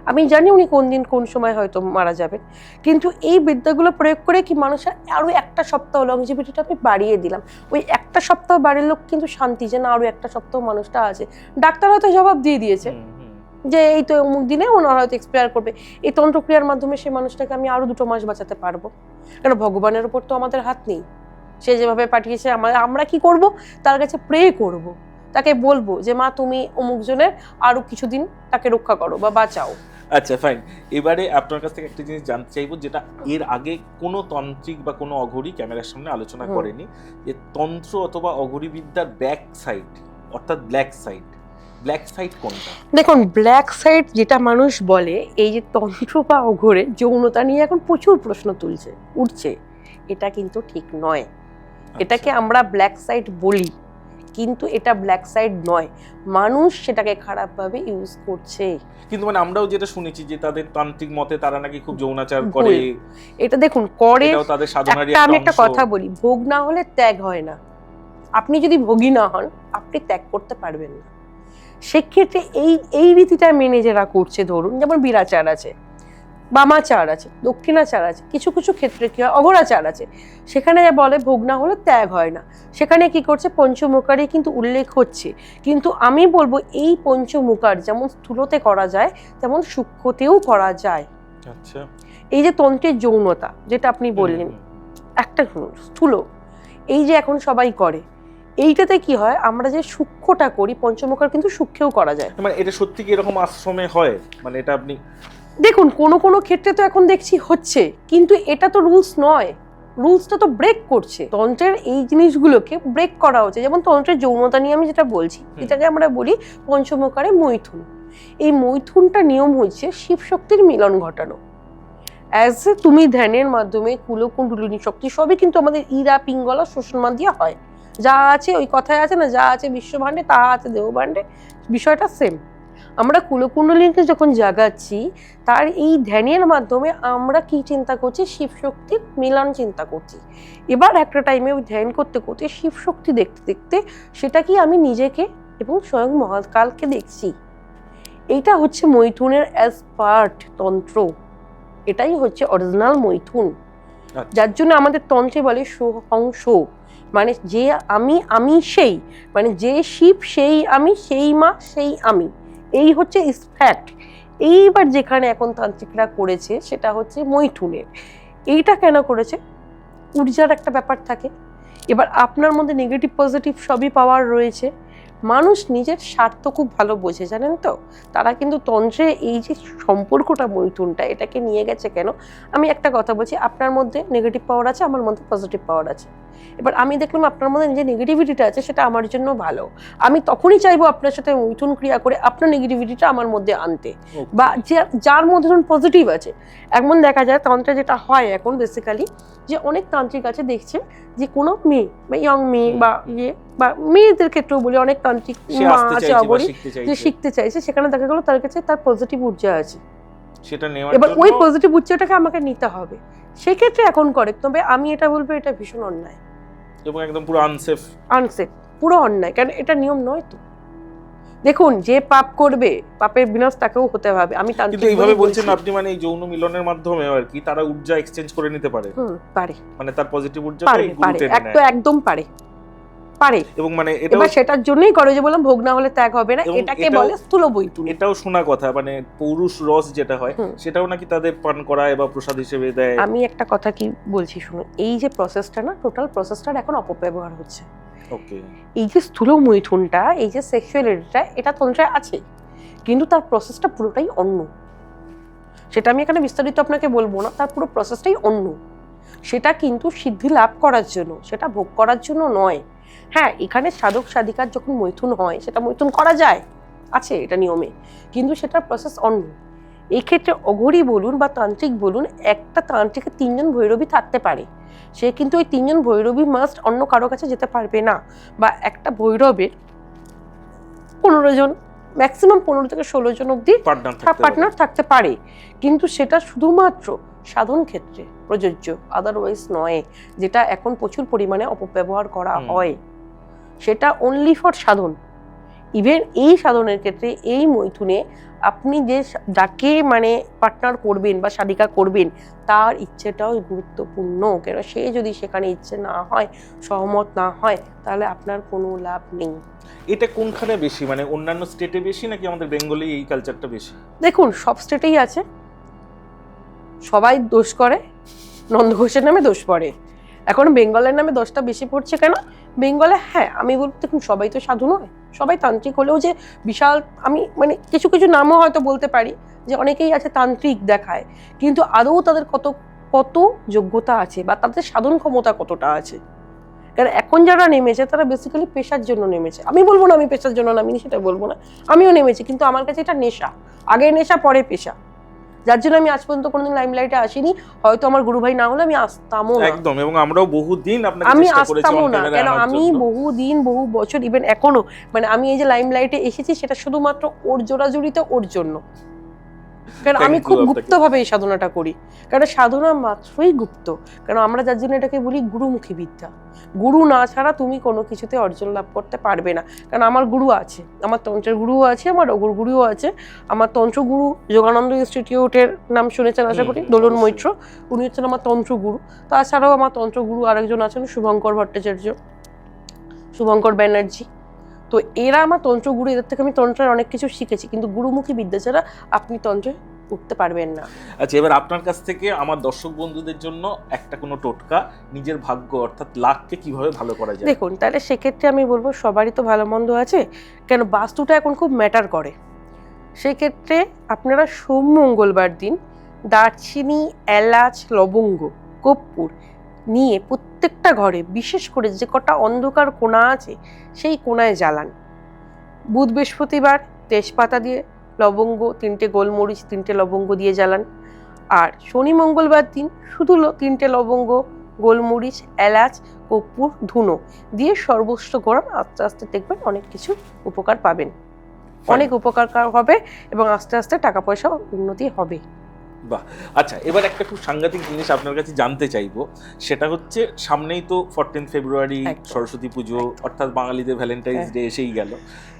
আমি জানি উনি কোন দিন কোন সময় হয়তো মারা যাবেন, কিন্তু এই বিদ্যাগুলো প্রয়োগ করে কি মানুষের আরো একটা সপ্তাহ লংজিভিটিটা আমি বাড়িয়ে দিলাম। ওই একটা সপ্তাহ বাড়ির লোক কিন্তু শান্তি, যে না আরো একটা সপ্তাহ মানুষটা আছে। ডাক্তার হয়তো জবাব দিয়ে দিয়েছে যে এই তো অমুক দিনে ওনার হয়তো এক্সপায়ার করবে, এই তন্ত্রক্রিয়ার মাধ্যমে সেই মানুষটাকে আমি আরো 2 মাস বাঁচাতে পারবো। কারণ ভগবানের উপর তো আমাদের হাত নেই, সে যেভাবে পাঠিয়েছে আমরা কি করব, তার কাছে প্রে করব, তাকে বলবো যে মা তুমি অমুক জনের আরো কিছুদিন তাকে রক্ষা করো বা বাঁচাও। আচ্ছা ফাইন, এবারে আপনার কাছ থেকে একটা জিনিস জানতে চাইবো, যেটা এর আগে কোনো তান্ত্রিক বা কোনো অঘরী ক্যামেরার সামনে আলোচনা করেনি, যে তন্ত্র অথবা অঘরী বিদ্যার ব্যাক সাইড অর্থাৎ ব্ল্যাক সাইড কোনটা? দেখুন ব্ল্যাক সাইড যেটা মানুষ বলে, এই যে তন্ত্র বা অঘোরে যৌনতা নিয়ে এখন প্রচুর প্রশ্ন উঠছে, এটা কিন্তু ঠিক নয়। এটাকে আমরা ব্ল্যাক সাইড বলি, কিন্তু এটা ব্ল্যাক সাইড নয়, মানুষ সেটাকে খারাপভাবে ইউজ করছে। কিন্তু মানে আমরাও যেটা শুনেছি যে তাদের তান্ত্রিক মতে তারা নাকি খুব যৌনাচার করে, এটা দেখুন করে, এটাও তাদের সাধনারই একটা অংশ। আমি একটা কথা বলি, ভোগ না হলে ত্যাগ হয় না। আপনি যদি ভোগী না হন, আপনি ত্যাগ করতে পারবেন না। সেক্ষেত্রে এই রীতিটা মেনে যারা করছে, ধরুন যেমন বিরাচার আছে, বামাচার আছে, দক্ষিণাচার আছে, কিছু কিছু ক্ষেত্রে কি হয় অঘোরাচার আছে, সেখানে বলে ভোগ না হলে ত্যাগ হয় না, সেখানে কি করছে পঞ্চমুখারই কিন্তু উল্লেখ হচ্ছে। কিন্তু আমি বলবো এই পঞ্চমুখার যেমন স্থূলতে করা যায় তেমন সূক্ষ্মতেও করা যায়। আচ্ছা, এই যে তন্ত্রের যৌনতা যেটা আপনি বললেন, একটা স্থূল এই যে এখন সবাই করে, এইটাতে কি হয় আমরা যে সূক্ষ্মটা করি পঞ্চমুখার কিন্তু সূক্ষ্মেও করা যায়। মানে এটা সত্যি কি এরকম আশ্রমে হয়? মানে এটা আপনি দেখুন কোনো কোনো ক্ষেত্রে তো এখন দেখছি হচ্ছে, কিন্তু এটা তো রুলস নয়, রুলসটা তো ব্রেক করছে। তন্ত্রের এই জিনিসগুলোকে ব্রেক করা হচ্ছে। যেমন তন্ত্রের যৌনতা নিয়ে আমি যেটা বলছি, এটাকে আমরা বলি পঞ্চমুখারে মৈথুন। এই মৈথুনটা নিয়ম হচ্ছে শিব শক্তির মিলন ঘটানো। অ্যাজ এ তুমি ধ্যানের মাধ্যমে কুলকুণ্ডলিনী শক্তি সবই কিন্তু আমাদের ইরা পিঙ্গলা শোষণ দিয়ে হয়। যা আছে ওই কথায় আছে না, যা আছে বিশ্বভাণ্ডে তা আছে দেহভাণ্ডে, বিষয়টা সেম। আমরা কুলকুণ্ডলিনীকে যখন জাগাচ্ছি তার এই ধ্যানের মাধ্যমে আমরা কি চিন্তা করছি, শিব শক্তির মিলন চিন্তা করছি। এবার একটা টাইমে ওই ধ্যান করতে করতে শিব শক্তি দেখতে দেখতে সেটা কি আমি নিজেকে এবং স্বয়ং মহাকালকে দেখছি। এইটা হচ্ছে মৈথুনের অ্যাজ পার্ট তন্ত্র, এটাই হচ্ছে অরিজিনাল মৈথুন। যার জন্য আমাদের তন্ত্রে বলে সোহংস, মানে যে আমি সেই, মানে যে শিব সেই আমি, সেই মা সেই আমি, এই হচ্ছে ফ্যাক্ট। এইবার যেখানে এখন তান্ত্রিকরা করেছে সেটা হচ্ছে মৈথুনের। এইটা কেন করেছে, ঊর্জার একটা ব্যাপার থাকে। এবার আপনার মধ্যে নেগেটিভ পজিটিভ সবই পাওয়ার রয়েছে। মানুষ নিজের স্বার্থ খুব ভালো বোঝে, জানেন তো, তারা কিন্তু তন্ত্রে এই যে সম্পর্কটা মৈথুনটা এটাকে নিয়ে গেছে কেন। আমি একটা কথা বলছি, আপনার মধ্যে নেগেটিভ পাওয়ার আছে, আমার মধ্যে পজিটিভ পাওয়ার আছে। এবার আমি দেখলাম আপনার মধ্যে যে নেগেটিভিটিটা আছে সেটা আমার জন্য ভালো, আমি তখনই চাইবো আপনার সাথে মৈথুন ক্রিয়া করে আপনার নেগেটিভিটিটা আমার মধ্যে আনতে। বা যার মধ্যে ধরুন পজিটিভ আছে, এমন দেখা যায় তন্ত্রে যেটা হয় এখন বেসিক্যালি, যে অনেক তান্ত্রিক আছে দেখছে যে কোনো মেয়ে বা ইয়ং মেয়ে বা বা মেয়েদের ক্ষেত্রেও বলি, অনেক তান্ত্রিক মা আছে অবরি যে শিখতে চাইছে, সেখানে দেখা গেল তার কাছে তার পজিটিভ ঊর্জা আছে, সেটা নেওয়ার এবার ওই পজিটিভ ঊর্জাটাকে আমাকে নিতে হবে, সেক্ষেত্রে এখন করে। তবে আমি এটা বলবো এটা ভীষণ অন্যায় এবং একদম পুরো আনসেফ পুরো অন্যায়, কারণ এটা নিয়ম নয় তো। দেখুন যে পাপ করবে পাপের বিনাশ তাকেও হতে হবে। আমি কিন্তু এইভাবে বলছেন আপনি, মানে এই যৌন মিলনের মাধ্যমে আর কি তারা ঊর্জা এক্সচেঞ্জ করে নিতে পারে? পারে, মানে তার পজিটিভ ঊর্জাটা এই গুরুতে নেয়, একদম পারে এবং মানে এটা সেটার জন্যই করে যে বললাম ভোগ না হলে ত্যাগ হবে না, এটাকে বলে স্থূল মৈথুন। এটাও শোনা কথা, মানে পৌরুষ রস যেটা হয় সেটাও নাকি তাদের পান করায় বা প্রসাদ হিসেবে দেয়। আমি একটা কথা কি বলছি শুনুন, এই যে প্রসেসটা না, টোটাল প্রসেসটার এখন অপব্যবহার হচ্ছে। ওকে, এই যে স্থূল মৈথুনটা, এই যে সেক্সুয়ালিটিটা, এটা তন্ত্রে আছে, কিন্তু তার প্রসেসটা পুরোটাই অন্য। সেটা আমি এখানে বিস্তারিত আপনাকে বলবো না, তার পুরো প্রসেসটাই অন্য। সেটা কিন্তু সিদ্ধি লাভ করার জন্য, সেটা ভোগ করার জন্য নয়। হ্যাঁ, এখানে সাধক সাধিকার যখন মৈথুন হয় সেটা মৈথুন করা যায়, আছে এটা নিয়মে, কিন্তু সেটার প্রসেস অন্য। এই ক্ষেত্রে অঘরী বলুন বা তান্ত্রিক বলুন, একটা তান্ত্রিকের 3 জন ভৈরবী থাকতে পারে, সে কিন্তু ওই 3 জন ভৈরবী মাস্ট অন্য কারো কাছে যেতে পারবে না। বা একটা ভৈরবের 15 জন, ম্যাক্সিমাম 15 থেকে 16 জন অব্দি পার্টনার থাকতে পারে, কিন্তু সেটা শুধুমাত্র সাধন ক্ষেত্রে প্রযোজ্য, আদারওয়াইজ নয়, যেটা এখন প্রচুর পরিমাণে অপব্যবহার করা হয়। সেটা অনলি ফর সাধন। ইভেন এই সাধনের ক্ষেত্রে এই মৈথুনে আপনি যে যাকে মানে পার্টনার করবেন বা সাধিকা করবেন তার ইচ্ছেটাও গুরুত্বপূর্ণ, কেন সে যদি সেখানে ইচ্ছে না হয়, সহমত না হয়, তাহলে আপনার কোনো লাভ নেই। এটা কোনখানে বেশি, মানে অন্যান্য স্টেটে বেশি নাকি আমাদের বেঙ্গলে এই কালচারটা বেশি? দেখুন সব স্টেটেই আছে, সবাই দোষ করে, নন্দ ঘোষের নামে দোষ পড়ে। এখন বেঙ্গলের নামে দোষটা বেশি পড়ছে কেন? বেঙ্গলে হ্যাঁ আমি বলতে, দেখুন সবাই তো সাধু নয়, সবাই তান্ত্রিক হলেও যে বিশাল, আমি মানে কিছু কিছু নামও হয়তো বলতে পারি যে অনেকেই আছে তান্ত্রিক দেখায়, কিন্তু আদৌ তাদের কত যোগ্যতা আছে বা তাদের সাধন ক্ষমতা কতটা আছে। কারণ এখন যারা নেমেছে তারা বেসিক্যালি পেশার জন্য নেমেছে। আমি বলবো না আমি পেশার জন্য নামিনি, সেটা বলবো না, আমিও নেমেছি, কিন্তু আমার কাছে এটা নেশা, আগে নেশা পরে পেশা, যার জন্য আমি আজ পর্যন্ত কোনোদিন লাইমলাইটে আসিনি। হয়তো আমার গুরু ভাই না হলে আমি আসতামও না, একদম। এবং আমরাও বহুদিন আপনাকে চেষ্টা করেছি, আমি আসতামও না, কেন আমি বহুদিন বহু বছর ইভেন এখনো, মানে আমি এই যে লাইমলাইটে এসেছি সেটা শুধুমাত্র ওর জোড়াজুড়িতে ওর জন্য, কারণ আমি খুব গুপ্তভাবে এই সাধনাটা করি, কারণ সাধনা মাত্রই গুপ্ত। কারণ আমরা যার জন্য এটাকে বলি গুরুমুখী বিদ্যা। গুরু না ছাড়া তুমি কোনো কিছুতে অর্জন লাভ করতে পারবে না। কারণ আমার গুরু আছে, আমার তন্ত্রের গুরুও আছে, আমার অগুর গুরুও আছে। আমার তন্ত্রগুরু যোগানন্দ ইনস্টিটিউটের নাম শুনেছেন আশা করি, দোলন মৈত্র, উনি হচ্ছেন আমার তন্ত্রগুরু। তাছাড়াও আমার তন্ত্রগুরু আরেকজন আছেন শুভঙ্কর ভট্টাচার্য, শুভঙ্কর ব্যানার্জি। তো এরা আমার তন্ত্রগুরু, এদের থেকে আমি তন্ত্রের অনেক কিছু শিখেছি, কিন্তু গুরুমুখী বিদ্যা ছাড়া আপনি তন্ত্রে উঠতে পারবেন না। আচ্ছা, এবার আপনার কাছ থেকে আমার দর্শক বন্ধুদের জন্য একটা কোনো টোটকা, নিজের ভাগ্য অর্থাৎ লাককে কিভাবে ভালো করা যায়। দেখুন, তাহলে সেক্ষেত্রে আমি বলবো সবারই তো ভালো মন্দ আছে, কেন বাস্তুটা এখন খুব ম্যাটার করে। সেক্ষেত্রে আপনারা সোম মঙ্গলবার দিন দারচিনি, এলাচ, লবঙ্গ, কর্পূর নিয়ে প্রত্যেকটা ঘরে, বিশেষ করে যে কটা অন্ধকার কোণা আছে সেই কোণায় জ্বালান। বুধ বৃহস্পতিবার তেজপাতা দিয়ে, লবঙ্গ 3টে, গোলমরিচ 3টে, লবঙ্গ দিয়ে জ্বালান। আর শনি মঙ্গলবার দিন শুধু 3টে লবঙ্গ, গোলমরিচ, এলাচ, কর্পূর, ধুনো দিয়ে সর্বস্ব গরম, আস্তে আস্তে দেখবেন অনেক কিছু উপকার পাবেন, অনেক উপকার হবে এবং আস্তে আস্তে টাকা পয়সা উন্নতি হবে। বাহ। আচ্ছা, এবার একটা খুব সাংঘাতিক জিনিস আপনার কাছে জানতে চাইবো, সেটা হচ্ছে সামনেই তো 14 ফেব্রুয়ারি সরস্বতী পুজো, অর্থাৎ বাঙালিদের ভ্যালেন্টাইন্স ডে এসেই গেল।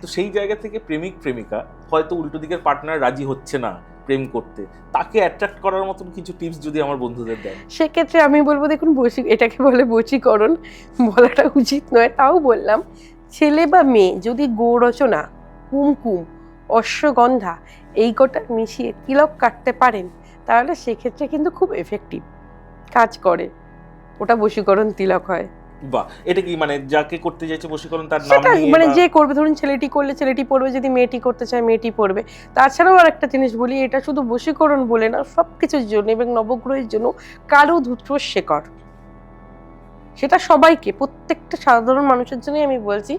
তো সেই জায়গা থেকে প্রেমিক প্রেমিকা হয়তো উল্টো দিকের পার্টনার রাজি হচ্ছে না প্রেম করতে, তাকে অ্যাট্রাক্ট করার মতন কিছু টিপস যদি আমার বন্ধুদের দেন। সেক্ষেত্রে আমি বলবো, দেখুন এটাকে বলে বশীকরণ, বলাটা উচিত নয়, তাও বললাম। ছেলে বা মেয়ে যদি গৌরচনা, কুমকুম, অশ্বগন্ধা এই কটা মিশিয়ে তিলক কাটতে পারেন, তাহলে সেক্ষেত্রে কিন্তু খুব এফেক্টিভ কাজ করে, ওটা বশীকরণ তিলক হয়। বাহ, এটা কি মানে যাকে করতে চাইছে বশীকরণ তার নাম নিয়ে, মানে যে করবে, ধরুন ছেলেটি করলে ছেলেটি পড়বে, যদি মেয়েটি করতে চায় মেয়েটি পড়বে। তাছাড়াও আর একটা জিনিস বলি, এটা শুধু বশীকরণ বলে না, সব কিছুর জন্য এবং নবগ্রহের জন্য কালো ধূত্র শেকড়, সেটা সবাইকে, প্রত্যেকটা সাধারণ মানুষের জন্যই আমি বলছি,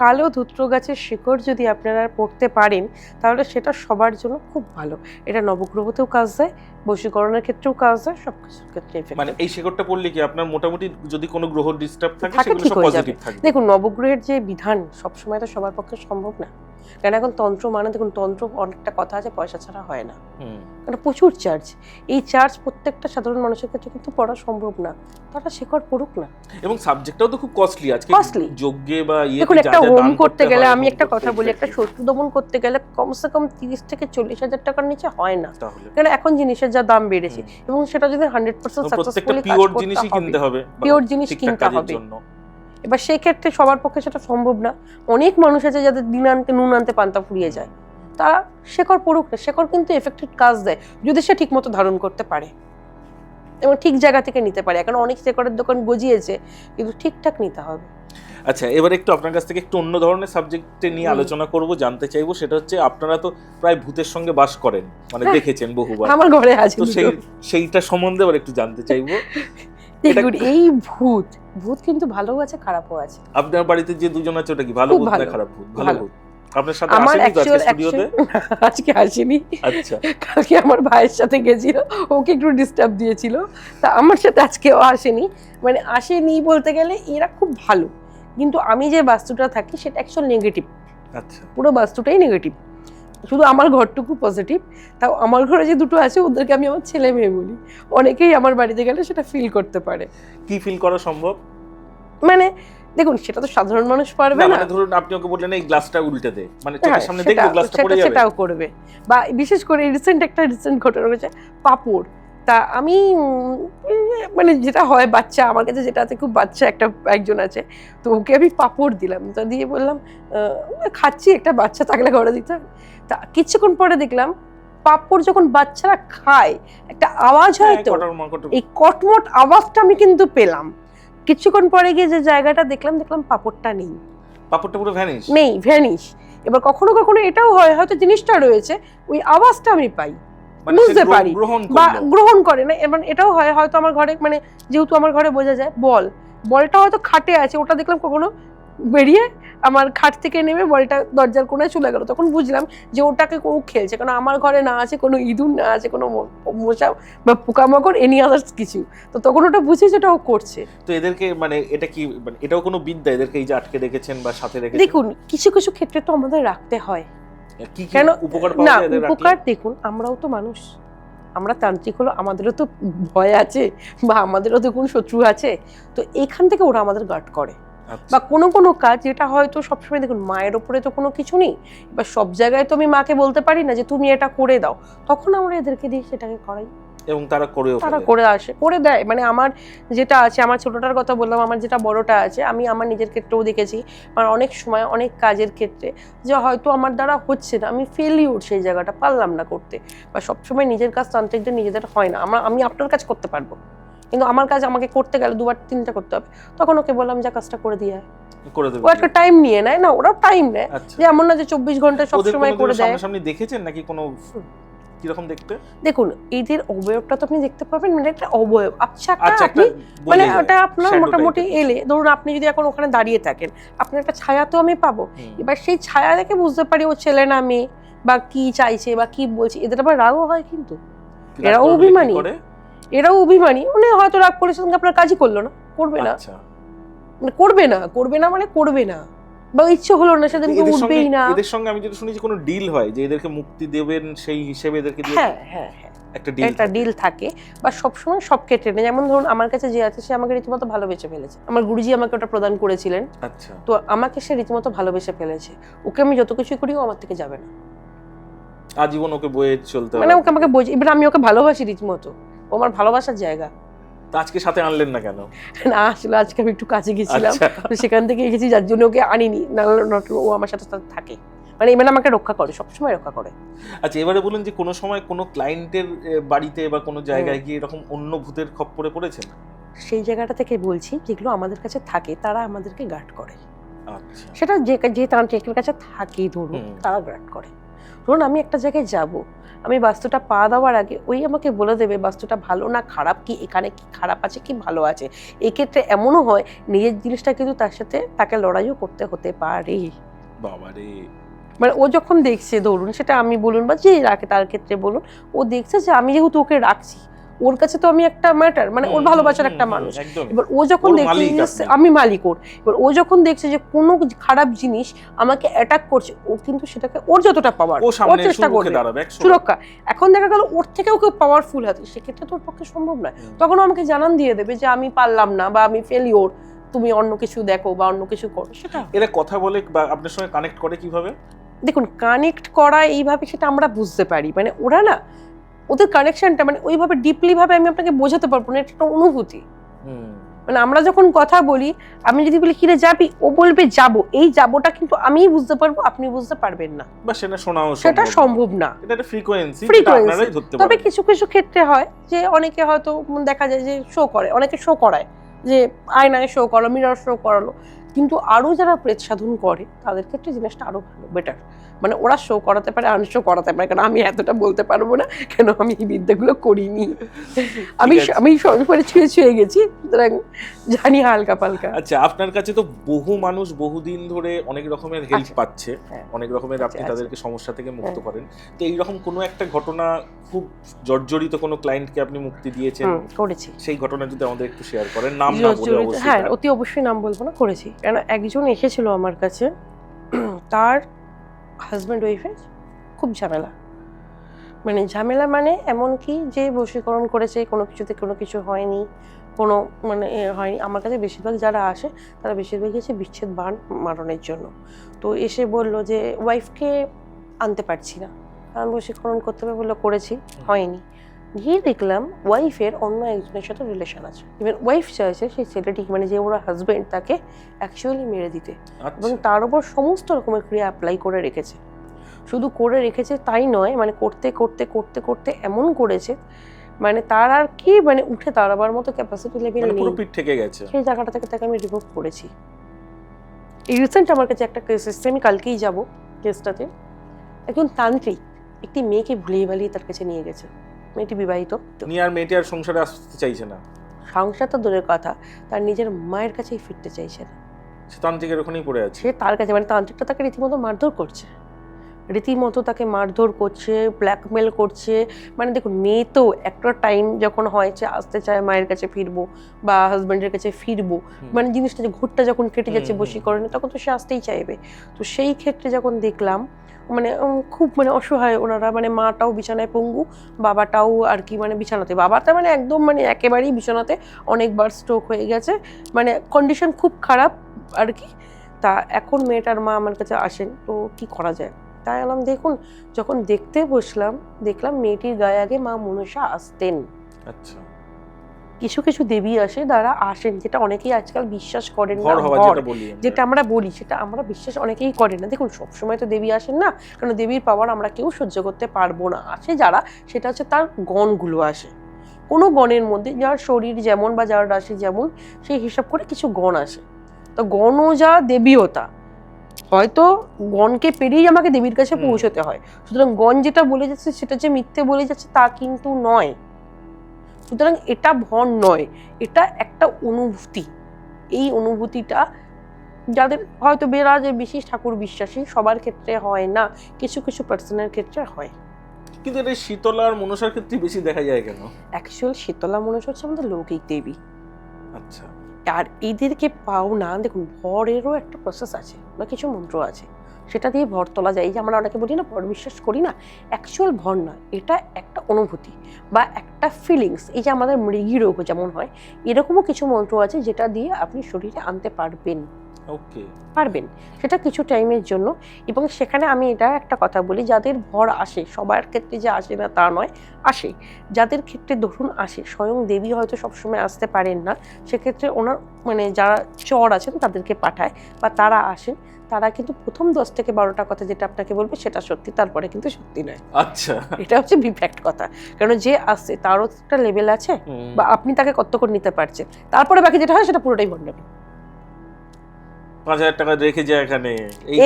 কালো ধূত্র গাছের শিকড় যদি আপনারা পড়তে পারেন তাহলে সেটা সবার জন্য খুব ভালো। এটা নবগ্রহতেও কাজ দেয়, বশীকরণের ক্ষেত্রেও কাজ দেয়, সব কিছুর ক্ষেত্রে। মানে এই শিকড়টা পড়লে কি আপনার মোটামুটি যদি কোনো গ্রহ ডিস্টার্ব থাকে সেগুলো সব পজিটিভ থাকে? দেখুন, নবগ্রহের যে বিধান সবসময় তো সবার পক্ষে সম্ভব না, কারণ এখন তন্ত্র মানে, দেখুন তন্ত্র অনেকটা কথা আছে, পয়সা ছাড়া হয় না, কারণ প্রচুর চার্জ। এই চার্জ প্রত্যেকটা সাধারণ মানুষের ক্ষেত্রে কিন্তু পড়া সম্ভব না, তারা শিকড় পড়ুক না। এবং সাবজেক্টটাও তো খুব কস্টলি আজকে, যজ্ঞে বা দেখুন, একটা হোম করতে গেলে, আমি একটা কথা বলি, একটা শত্রু দমন করতে গেলে কমসে কম 30 থেকে 40 হাজার টাকার নিচে হয় না, কারণ এখন জিনিসের যা দাম বেড়েছে, এবং সেটা যদি 100% সাকসেসফুলি কাজ করতে হবে, পিওর জিনিস কিনতে হবে। এবার সেই ক্ষেত্রে সবার পক্ষে সেটা সম্ভব না। অনেক মানুষ আছে যাদের দিন আনতে নুন আনতে পান্তা ফুরিয়ে যায়, তারা শেকড় পড়ুক না, শেকড় কিন্তু এফেক্টিভ কাজ দেয় যদি সে ঠিক মতো ধারণ করতে পারে এবং ঠিক জায়গা থেকে নিতে পারে। এখন অনেক শেকড়ের দোকান গজিয়েছে, কিন্তু ঠিকঠাক নিতে হবে। আচ্ছা, এবার একটু আপনার কাছ থেকে একটু অন্য ধরনের সাবজেক্টে নিয়ে আলোচনা করব, জানতে চাইবো, সেটা হচ্ছে আপনারা তো প্রায় ভূতের সঙ্গে বাস করেন, মানে দেখেছেন বহুবার, আমার ঘরে আছে, তো সেইটা সম্বন্ধে আবার একটু জানতে চাইবো। দেখুন, এই ভূত কিন্তু ভালোও আছে খারাপও আছে। আপনার বাড়িতে যে দুজন আছে ওটা কি ভালো ভূত না খারাপ ভূত? ভালো ভূত। আপনার সাথে আসেনি তো আজকে স্টুডিওতে? আজকে আসেনি। আচ্ছা, কালকে আমার ভাইয়ের সাথে গেছিল, ওকে একটু ডিস্টার্ব দিয়েছিল, তা আমার সাথে আজকেও আসেনি। মানে আসেনি বলতে গেলে এরা খুব ভালো, কিন্তু আমি যে বাস্তুটা থাকি সেটা অ্যাকচুয়াল নেগেটিভ। আচ্ছা, পুরো বাস্তুটাই নেগেটিভ, শুধু আমার ঘরটুকু পজিটিভ। তাও আমার ঘরে যে দুটো আছে ওদেরকে আমি আমার ছেলে মেয়ে বলি, অনেকেই আমার বাড়িতে গেলে সেটা ফিল করতে পারে। কি ফিল করা সম্ভব? মানে দেখুন, সেটা তো সাধারণ মানুষ পারবে না। মানে ধরুন আপনি ওকে বললেন এই গ্লাসটা উল্টে দে, মানে চোখের সামনে দেখবে গ্লাসটা পড়ে যাবে, সেটাও করবে। বা বিশেষ করে রিসেন্ট ঘটনা হয়েছে পাপড়, তা আমি মানে যেটা হয় বাচ্চা, আমার কাছে যেটা আছে খুব বাচ্চা একজন আছে, তো ওকে আমি পাপড় দিলাম, তা দিয়ে বললাম খাচ্ছি, একটা বাচ্চা থাকলে ঘরে দিতে। তা কিছুক্ষণ পরে দেখলাম পাপড় যখন বাচ্চারা খায় একটা আওয়াজ হয়, তো এই কটমট আওয়াজটা আমি কিন্তু পেলাম। কিছুক্ষণ পরে গিয়ে যে জায়গাটা দেখলাম পাপড়টা নেই, পাপড়টা পুরো ভ্যানিশ। এবার কখনো কখনো এটাও হয়, হয়তো জিনিসটা রয়েছে, ওই আওয়াজটা আমি পাই, বুঝতে পারি, বা গ্রহণ করে না। এবার এটাও হয়, হয়তো আমার ঘরে, মানে যেহেতু আমার ঘরে বোঝা যায়, বলটা হয়তো খাটে আছে, ওটা দেখলাম কখনো বেরিয়ে আমার খাট থেকে নেমে বলটা দরজার কোণায় চলে গেল, তখন বুঝলাম যে ওটাকে কেউ খেলছে, কারণ আমার ঘরে না আছে কোনো ইঁদুর, না আছে কোনো মশা বা পোকামাকড়, এনি আদার্স কিছু, তো তখন ওটা বুঝি যেটা ও করছে। তো এদেরকে মানে এটা কি, মানে এটাও কোনো বিদ্যা, এদেরকে এই যে আটকে রেখেছেন বা সাথে রেখেছেন? দেখুন, কিছু কিছু ক্ষেত্রে তো আমাদের রাখতে হয়, কেন উপকার না উপকার দেখুন, আমরাও তো মানুষ, আমরা তান্ত্রিক হলো, আমাদেরও তো ভয় আছে বা আমাদেরও তো কোনো শত্রু আছে, তো এখান থেকে ওরা আমাদের গার্ড করে। বা কোনো কোনো কাজ যেটা হয়তো সবসময় দেখুন মায়ের ওপরে তো কোনো কিছু নেই, বা সব জায়গায় তো আমি মাকে বলতে পারি না যে তুমি এটা করে দাও, তখন আমরা এদেরকে দিয়ে সেটাকে করাই এবং তারা করে আসে, করে দেয়। মানে আমার যেটা আছে, আমার ছোটটার কথা বললাম, আমার যেটা বড়টা আছে, আমি আমার নিজের ক্ষেত্রেও দেখেছি, মানে অনেক সময় অনেক কাজের ক্ষেত্রে যে হয়তো আমার দ্বারা হচ্ছে না, আমি ফেলিউর সেই জায়গাটা পারলাম না করতে, বা সবসময় নিজের কাজ তান্ত্রিকদের নিজেদের হয় না। আমি আপনার কাজ করতে পারবো, কিন্তু আমার কাজ আমাকে করতে গেলে 2বার 3টা করতে হবে, তখন ওকে বললাম যে কাজটা করে দিয়ে ও একটা টাইম নিয়ে নেয় না, ওরা টাইম নেয়, যে এমন না যে 24 ঘন্টা সবসময় করে দেয়। সামনে দেখেছেন নাকি কোনো কিরকম দেখতে? দেখুন এদের অবয়বটা তো আপনি দেখতে পাবেন, মানে একটা অবয়ব, আচ্ছা আপনি মানে ওটা আপনার মোটামুটি এলে ধরুন আপনি যদি এখন ওখানে দাঁড়িয়ে থাকেন, আপনার একটা ছায়া তো আমি পাবো, এবার সেই ছায়া দেখে বুঝতে পারি ও ছেলে না মেয়ে, বা কি চাইছে বা কি বলছে। এদের আবার রাগও হয়, কিন্তু এরাও অভিমানী, উনি হয়তো রাগ করেছে, আপনার কাজই করলো না, করবে না, মানে করবে না, বা ইচ্ছে হলো না, সেদিন কেউ উঠবেই না। এদের সঙ্গে আমি যদি শুনি যে কোনো ডিল হয় যে এদেরকে মুক্তি দেবেন, সেই হিসেবে এদেরকে দিয়ে হ্যাঁ একটা ডিল থাকে, বা সবসময় সব ক্ষেত্রে না। যেমন ধরুন আমার কাছে যে আছে সে আমাকে রীতিমতো ভালোবেসে ফেলেছে, আমার গুরুজি আমাকে ওটা প্রদান করেছিলেন, আচ্ছা, তো আমাকে সে রীতিমতো ভালোবেসে ফেলেছে, ওকে আমি যত কিছু করি ও আমার থেকে যাবে না, আজীবন ওকে বয়ে চলতে হবে, মানে ওকে আমাকে বলছে। এবার আমি ওকে ভালোবাসি রীতিমতো, ও আমার ভালোবাসার জায়গা। আজকে সাথে আনলেন না কেন? না আসলে আজকে আমি একটু কাছে গেছিলাম, তো সেখান থেকে এসেছি, যার জন্য ওকে আনিনি, না ও আমার সাথে থাকে, মানে আমাকে রক্ষা করে, সবসময় রক্ষা করে। আচ্ছা এবারে বলুন যে কোনো সময় কোনো ক্লায়েন্টের বাড়িতে বা কোনো জায়গায় গিয়ে এরকম অন্য ভূতের খপ্পরে পড়েছেন? সেই জায়গাটা থেকে বলছি, যেগুলো আমাদের কাছে থাকে তারা আমাদেরকে গার্ড করে। আচ্ছা, সেটা যে তান্ত্রিকের কাছে থাকে ধরুন, তারা গার্ড করে। ধরুন আমি একটা জায়গায় যাব, আমি বাস্তুটা পা দেওয়ার আগে ওই আমাকে বলে দেবে বাস্তুটা ভালো না খারাপ, কি এখানে কি খারাপ আছে কি ভালো আছে। এক্ষেত্রে এমনও হয় নিজের জিনিসটা কিন্তু তার সাথে তাকে লড়াইও করতে হতে পারে। বাবারে, মানে ও যখন দেখছে ধরুন, সেটা আমি বলুন বা যে রাখে তার ক্ষেত্রে বলুন, ও দেখছে যে আমি যেহেতু ওকে রাখছি, ওর কাছে তো আমি একটা ম্যাটার, মানে ওর ভালোবাসার একটা মানুষ। এবার ও যখন দেখছে আমি মালিক ওর, এবার ও যখন দেখছে যে কোনো খারাপ জিনিস আমাকে অ্যাটাক করছে, ও কিন্তু সেটাকে ওর যতটা পাওয়ার ওর চেষ্টা করবে সুরক্ষা। এখন দেখা গেল ওর থেকেও কেউ পাওয়ারফুল আছে, সেক্ষেত্রে তোর পক্ষে সম্ভব নয়, তখন আমাকে জানান দিয়ে দেবে যে আমি পারলাম না বা আমি ফেলিওর, তুমি অন্য কিছু দেখো বা অন্য কিছু করো। সেটা এরা কথা বলে বা আপনার সঙ্গে কানেক্ট করে কিভাবে? দেখুন কানেক্ট করা এইভাবে সেটা আমরা বুঝতে পারি, মানে ওরা না ওদের কানেকশনটা মানে ওইভাবে ডিপলি ভাবে আমি আপনাকে বোঝাতে পারবো না, এটা একটা অনুভূতি। মানে আমরা যখন কথা বলি, আমি যদি বলি কিরে যাবি, ও বলবে যাবো, এই যাবোটা কিন্তু আমিই বুঝতে পারবো, আপনি বুঝতে পারবেন না, বা সেটা সম্ভব না। এটা একটা ফ্রিকোয়েন্সি, তবে কিছু কিছু ক্ষেত্রে হয় যে অনেকে হয়তো দেখা যায় যে শো করে, অনেকে শো করায় যে আয়নায় শো করলো, মিরর শো করালো, কিন্তু আরো যারা প্রেত সাধন করে তাদের ক্ষেত্রে জিনিসটা আরো ভালো, বেটার। মানে ওরা শো করাতে পারে, আনশো করাতে পারে, কারণ আমি এতটা বলতে পারবো না, কেন আমি এই বিদ্যাগুলো করিনি। আমি সর্বোপরি ছুঁয়ে গেছি, সুতরাং জানি হালকা পালকা। আচ্ছা আপনার কাছে তো বহু মানুষ বহুদিন ধরে অনেক রকমের হেল্প পাচ্ছে, অনেক রকমের আপনি তাদেরকে সমস্যা থেকে মুক্ত করেন, তো এইরকম কোনো একটা ঘটনা খুব জর্জরিত কোনো ক্লায়েন্টকে আপনি মুক্তি দিয়েছেন? করেছি। সেই ঘটনা যদি আমাদের একটু শেয়ার করেন, নাম না বলে অবশ্যই। হ্যাঁ অতি অবশ্যই নাম বলবো না, করেছি। কারণ একজন এসেছিল আমার কাছে, তার হাজব্যান্ড ওয়াইফের খুব ঝামেলা, মানে এমন কি যে বশীকরণ করেছে, কোনো কিছুতে কোনো কিছু হয়নি, কোনো মানে হয়নি। আমার কাছে বেশিরভাগ যারা আসে তারা বেশিরভাগই এসে বিচ্ছেদ বান মারণের জন্য। তো এসে বলল যে ওয়াইফকে আনতে পারছি না, আমি বশীকরণ করতে হবে বললো, করেছি, হয়নি। গিয়ে দেখলাম ওয়াইফের অন্য একজনের সাথে রিলেশন আছে, ইভেন ওয়াইফ চাইছে সেই ছেলেটি, মানে যে ওরা হাজবেন্ড, তাকে অ্যাকচুয়ালি মেরে দিতে, এবং তার উপর সমস্ত রকমের ক্রিয়া অ্যাপ্লাই করে রেখেছে। শুধু করে রেখেছে তাই নয়, মানে করতে করতে করতে করতে এমন করেছে, মানে তার আর কি মানে উঠে দাঁড়াবার মতো ক্যাপাসিটি লেভেল নেই, পুরো পিঠ থেকে গেছে। সেই জায়গাটা থেকে তাকে আমি রিমুভ করেছি। এই রিসেন্ট আমার কাছে একটা কেস এসেছে, আমি কালকেই যাব কেসটাতে। একজন তান্ত্রিক একটি মেয়েকে ভুলিয়ে ভালিয়ে তার কাছে নিয়ে গেছে, মেয়েটি বিবাহিত, নিয়ে আর মেয়েটি আর সংসারে আসতে চাইছে না, সংসার তো দূরের কথা, তার নিজের মায়ের কাছেই ফিরতে চাইছে না, সে তান্ত্রিকের ওখানেই পড়ে আছে, সে তার কাছে, মানে তান্ত্রিকটা তাকে রীতিমতো মারধর করছে, রীতিমতো তাকে মারধর করছে, ব্ল্যাকমেল করছে। মানে দেখুন মেয়ে তো একটা টাইম যখন হয়েছে আসতে চায় মায়ের কাছে ফিরবো বা হাজব্যান্ডের কাছে ফিরবো, মানে জিনিসটা যে ঘুরটা যখন কেটে যাচ্ছে বশীকরণে, তখন তো সে আসতেই চাইবে। তো সেই ক্ষেত্রে যখন দেখলাম মানে খুব মানে অসহায় ওনারা, মানে মাটাও বিছানায় পঙ্গু, বাবাটাও আর কি মানে বিছানাতে, বাবাটা মানে একদম মানে একেবারেই বিছানাতে, অনেকবার স্ট্রোক হয়ে গেছে, মানে কন্ডিশন খুব খারাপ আর কি। তা এখন মেয়েটার মা আমার কাছে আসেন, তো কি করা যায়, তাই বললাম দেখুন, যখন দেখতে বসলাম দেখলাম মেয়েটির গায়ে আগে মা মনসা আসতেন। আচ্ছা, কিছু কিছু দেবী আসে যারা আসেন, যেটা অনেকেই আজকাল বিশ্বাস করেন না, যেটা আমরা বলি সেটা আমরা বিশ্বাস অনেকেই করেন না। দেখুন সবসময় তো দেবী আসেন না, কারণ দেবীর পাওয়ার আমরা কেউ সহ্য করতে পারবো না। আসে যারা, সেটা হচ্ছে তার গণগুলো আসে, কোনো গণের মধ্যে যার শরীর যেমন বা যার রাশি যেমন, সেই হিসাব করে কিছু গণ আসে। তো গণও যা দেবীও তা, হয়তো গণকে পেরিয়েই আমাকে দেবীর কাছে পৌঁছতে হয়। সুতরাং গণ যেটা বলে যাচ্ছে সেটা যে মিথ্যে বলে যাচ্ছে তা কিন্তু নয়। সুতরাং এটা ভর নয়, এটা একটা অনুভূতি। এই অনুভূতিটা যাদের হয়তো যে বিশেষ ঠাকুর বিশ্বাসী, সবার ক্ষেত্রে হয় না, কিছু কিছু পার্সনের ক্ষেত্রে হয়। কিন্তু এটা শীতলা আর মনসার ক্ষেত্রে বেশি দেখা যায় কেন? অ্যাকচুয়াল শীতলা মনসা হচ্ছে আমাদের লৌকিক দেবী। আচ্ছা। আর এদেরকে পাও না, দেখুন ভরেরও একটা প্রসেস আছে বা কিছু মন্ত্র আছে, সেটা দিয়ে ভর তোলা যায়। এই যে আমরা অনেকে বলি না ভর বিশ্বাস করি না, অ্যাকচুয়াল ভর না, এটা একটা অনুভূতি বা একটা ফিলিংস। এই যে আমাদের মৃগী রোগ যেমন হয়, এরকমও কিছু মন্ত্র আছে যেটা দিয়ে আপনি শরীরে আনতে পারবেন। ওকে, পারবেন, সেটা কিছু টাইমের জন্য। এবং সেখানে আমি এটা একটা কথা বলি, যাদের ভর আসে, সবার ক্ষেত্রে যে আসে না তা নয়, আসে। যাদের ক্ষেত্রে ধরুন আসে, স্বয়ং দেবী হয়তো সবসময় আসতে পারেন না, সেক্ষেত্রে ওনার মানে যারা চর আছেন তাদেরকে পাঠায় বা তারা আসেন, তারা কিন্তু প্রথম 10 থেকে 12টা কথা যেটা আপনাকে বলবে সেটা সত্যি, তারপরে কিন্তু সত্যি নয়। আচ্ছা, এটা হচ্ছে বিফ্যাক্ট কথা, কারণ যে আসছে তারও একটা লেভেল আছে বা আপনি তাকে কতক্ষণ নিতে পারছেন, তারপরে বাকি যেটা হয় সেটা পুরোটাই ভণ্ডামি। 5,000 টাকা রেখে যায় এখানে,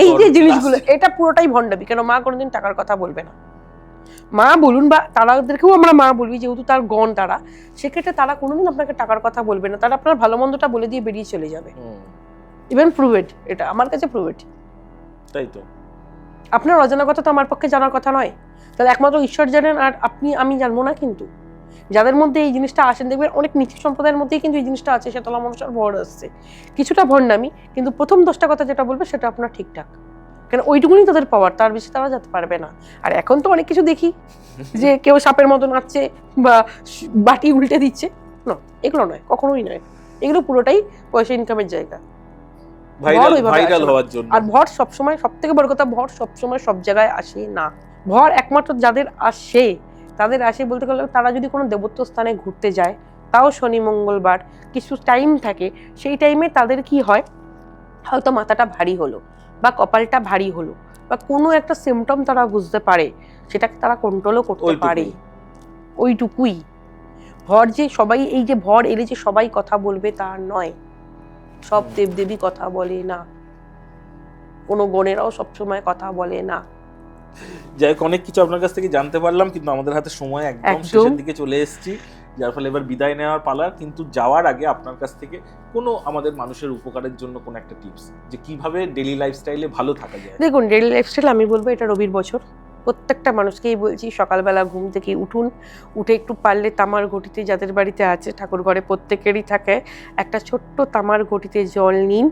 এই যে জিনিসগুলো, এটা পুরোটাই ভণ্ডামি। কেন মা কোনোদিন টাকার কথা বলবে না? মা বলুন বা তারাদেরকেও আমরা মা বলবি, যেহেতু তার গণ তারা, সেক্ষেত্রে তারা কোনোদিন আপনাকে টাকার কথা বলবে না, তারা আপনার ভালো মন্দটা বলে দিয়ে বেরিয়ে চলে যাবে। ইভেন প্রুভেড, এটা আমার কাছে প্রুভেড। তাই তো, আপনার অজানা কথা তো আমার পক্ষে জানার কথা নয়, তাহলে একমাত্র ঈশ্বর জানেন আর আপনি, আমি জানবো না। কিন্তু যাদের মধ্যে এই জিনিসটা আসেন, দেখবেন অনেক নীতি সম্প্রদায়ের মধ্যেই কিন্তু এই জিনিসটা আছে, শীতলা মনসার ভর আসছে, কিছুটা ভণ্ডামি, কিন্তু প্রথম 10টা কথা যেটা বলবে সেটা আপনার ঠিকঠাক, কেন ওইটুকুনি তাদের পাওয়ার, তার বেশি তারা যেতে পারবে না। আর এখন তো অনেক কিছু দেখি যে কেউ সাপের মতো নাচছে বা বাটি উল্টে দিচ্ছে, না এগুলো নয়, কখনোই নয়। এগুলো পুরোটাই পয়সা ইনকামের জায়গা, ভাইরাল হওয়ার জন্য। আর ভর সবসময়, সব থেকে বড় কথা, ভর সবসময় সব জায়গায় আসে না। ভর একমাত্র যাদের আসে, তাদের আসে বলতে গেলে তারা যদি কোনো দেবত্ব স্থানে ঘুরতে যায়, তাও শনি মঙ্গলবার কিছু টাইম থাকে, সেই টাইমে তাদের কি হয়, হয়তো মাথাটা ভারী হলো বা কপালটা ভারী হলো বা কোনো একটা সিমটম তারা বুঝতে পারে, সেটাকে তারা কন্ট্রোলও করতে পারে, ওইটুকুই। ভর যে সবাই, এই যে ভর এলে যে সবাই কথা বলবে তা নয়, সব দেবদেবী কথা বলে না, কোনো গণেরাও সবসময় কথা বলে না। যাই হোক, অনেক কিছু আপনার কাছ থেকে জানতে পারলাম, কিন্তু আমাদের হাতে সময় একদম শেষের দিকে চলে এসেছি, যার ফলে এবার বিদায় নেওয়ার পালা। কিন্তু যাওয়ার আগে আপনার কাছ থেকে কোনো আমাদের মানুষের উপকারের জন্য কোনো একটা টিপস, যে কিভাবে ডেইলি লাইফস্টাইলে ভালো থাকা যায়। দেখুন ডেইলি লাইফস্টাইল আমি বলবো এটা রবির বছর, প্রত্যেকটা মানুষকেই বলছি সকালবেলা ঘুম থেকে উঠুন, উঠে একটু পারলে তামার ঘটিতে, যাদের বাড়িতে আছে, ঠাকুর ঘরে প্রত্যেকেরই থাকে, একটা ছোট্ট তামার ঘটিতে জল নিন,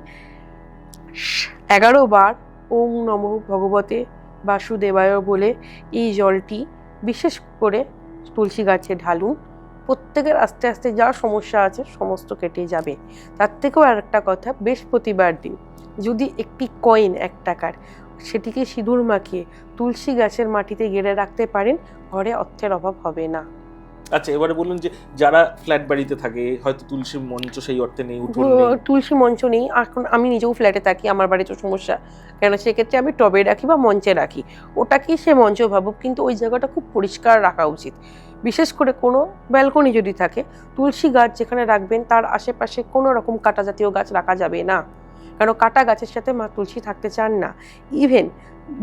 11 বার ওম নমো ভগবতে বাসুদেবায় বলে এই জলটি বিশেষ করে তুলসী গাছে ঢালুন। প্রত্যেকের আস্তে আস্তে যা সমস্যা আছে সমস্ত কেটে যাবে। তার থেকেও আর একটা কথা, বৃহস্পতিবার দিন যদি একটি কয়েন 1 টাকার, সেটিকে সিঁদুর মাখিয়ে তুলসী গাছের মাটিতে গেড়ে রাখতে পারেন, ঘরে অর্থের অভাব হবে না। আচ্ছা, এবারে বলুন যে যারা ফ্ল্যাট বাড়িতে থাকে, হয়তো তুলসী মঞ্চ সেই অর্থে নেই, তুলসী মঞ্চ নেই, এখন আমি নিজেও ফ্ল্যাটে থাকি, আমার বাড়িতে সমস্যা, কেন সেক্ষেত্রে আমি টবে রাখি বা মঞ্চে রাখি, ওটাকেই সে মঞ্চ ভাবুক, কিন্তু ওই জায়গাটা খুব পরিষ্কার রাখা উচিত। বিশেষ করে কোনো ব্যালকনি যদি থাকে, তুলসী গাছ যেখানে রাখবেন তার আশেপাশে কোনো রকম কাটা জাতীয় গাছ রাখা যাবে না, কারণ কাটা গাছের সাথে মা তুলসী থাকতে চান না। ইভেন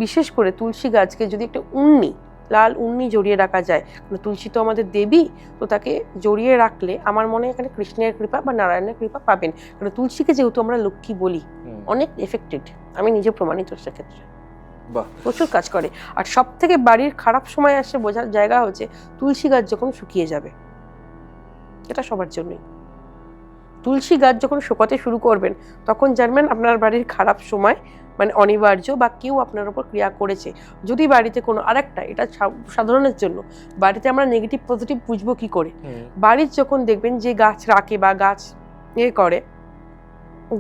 বিশেষ করে তুলসী গাছকে যদি একটা উন্নি, লাল উন্নি জড়িয়ে রাখা যায়, তুলসী তো আমাদের দেবী, তো তাকে জড়িয়ে রাখলে আমার মনে হয় এখানে কৃষ্ণের কৃপা বা নারায়ণের কৃপা পাবেন, কারণ তুলসীকে যেহেতু আমরা লক্ষ্মী বলি, অনেক এফেক্টেড, আমি নিজে প্রমাণিত সেক্ষেত্রে, প্রচুর কাজ করে। আর সব থেকে বাড়ির খারাপ সময় আসে বোঝার জায়গা হচ্ছে তুলসী গাছ যখন শুকিয়ে যাবে, এটা সবার জন্যই। তুলসী গাছ যখন শোকাতে শুরু করবেন তখন জানবেন আপনার বাড়ির খারাপ সময় মানে অনিবার্য বা কেউ আপনার উপর ক্রিয়া করেছে। যদি বাড়িতে কোনো আরেকটা, এটা সাধারণের জন্য, বাড়িতে আমরা নেগেটিভ পজিটিভ বুঝবো কি করে? বাড়ির যখন দেখবেন যে গাছ রাখে বা গাছ করে,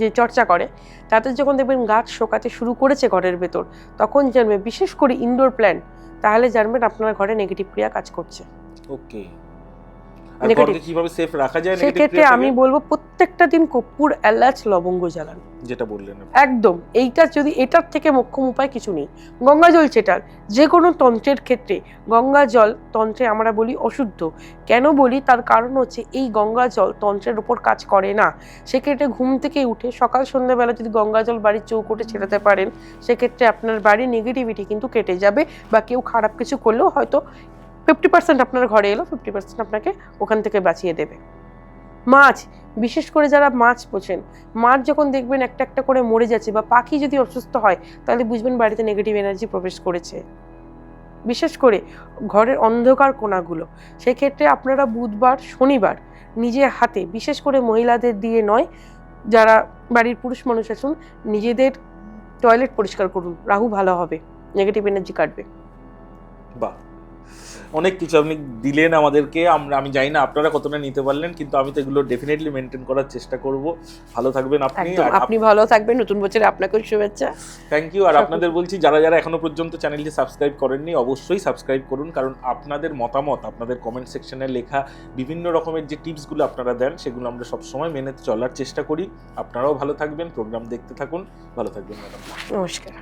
যে চর্চা করে, তাদের যখন দেখবেন গাছ শোকাতে শুরু করেছে ঘরের ভেতর, তখন জানবেন, বিশেষ করে ইনডোর প্ল্যান্ট, তাহলে জানবেন আপনার ঘরে নেগেটিভ ক্রিয়া কাজ করছে। ওকে, আর ঘরকে কিভাবে সেফ রাখা যায় নেগেটিভ ক্রিয়া থেকে? সেক্ষেত্রে আমি বলবো প্রত্যেকটা দিন কর্পূর, এলাচ, লবঙ্গ জ্বালান, যেটা বললেন একদম। এইটা যদি, এটার থেকে মোক্ষম উপায় কিছু নেই। গঙ্গা জল ছেটার, যে কোনো তন্ত্রের ক্ষেত্রে গঙ্গা জল তন্ত্রে আমরা বলি অশুদ্ধ। কেন বলি? তার কারণ হচ্ছে এই গঙ্গা জল তন্ত্রের উপর কাজ করে না। সেক্ষেত্রে ঘুম থেকে উঠে সকাল সন্ধ্যাবেলা যদি গঙ্গা জল বাড়ির চৌকোটে ছেটাতে পারেন, সেক্ষেত্রে আপনার বাড়ির নেগেটিভিটি কিন্তু কেটে যাবে, বা কেউ খারাপ কিছু করলেও হয়তো 50% আপনার ঘরে এলো, 50% আপনাকে ওখান থেকে বাঁচিয়ে দেবে। মাছ, বিশেষ করে যারা মাছ পোষেন, মাছ যখন দেখবেন একটা একটা করে মরে যাচ্ছে, বা পাখি যদি অসুস্থ হয়, তাহলে বুঝবেন বাড়িতে নেগেটিভ এনার্জি প্রবেশ করেছে। বিশেষ করে ঘরের অন্ধকার কোণাগুলো, সেক্ষেত্রে আপনারা বুধবার, শনিবার নিজের হাতে, বিশেষ করে মহিলাদের দিয়ে নয়, যারা বাড়ির পুরুষ মানুষ আছেন, নিজেদের টয়লেট পরিষ্কার করুন, রাহু ভালো হবে, নেগেটিভ এনার্জি কাটবে। বাহ, অনেক কিছু আপনি দিলেন আমাদেরকে। আমি জানি না আপনারা কতটা নিতে পারলেন, কিন্তু আমি তো এগুলো ডেফিনেটলি মেনটেন করার চেষ্টা করব। ভালো থাকবেন আপনি, আর আপনি ভালো থাকবেন। নতুন বছরে আপনাকেও শুভেচ্ছা। Thank you. আর আপনাদের বলছি, যারা যারা এখনো পর্যন্ত চ্যানেলটি সাবস্ক্রাইব করেননি, অবশ্যই সাবস্ক্রাইব করুন, কারণ আপনাদের মতামত, আপনাদের কমেন্ট সেকশনে লেখা বিভিন্ন রকমের যে টিপসগুলো আপনারা দেন, সেগুলো আমরা সবসময় মেনে চলার চেষ্টা করি। আপনারাও ভালো থাকবেন, প্রোগ্রাম দেখতে থাকুন, ভালো থাকবেন ম্যাডাম। নমস্কার।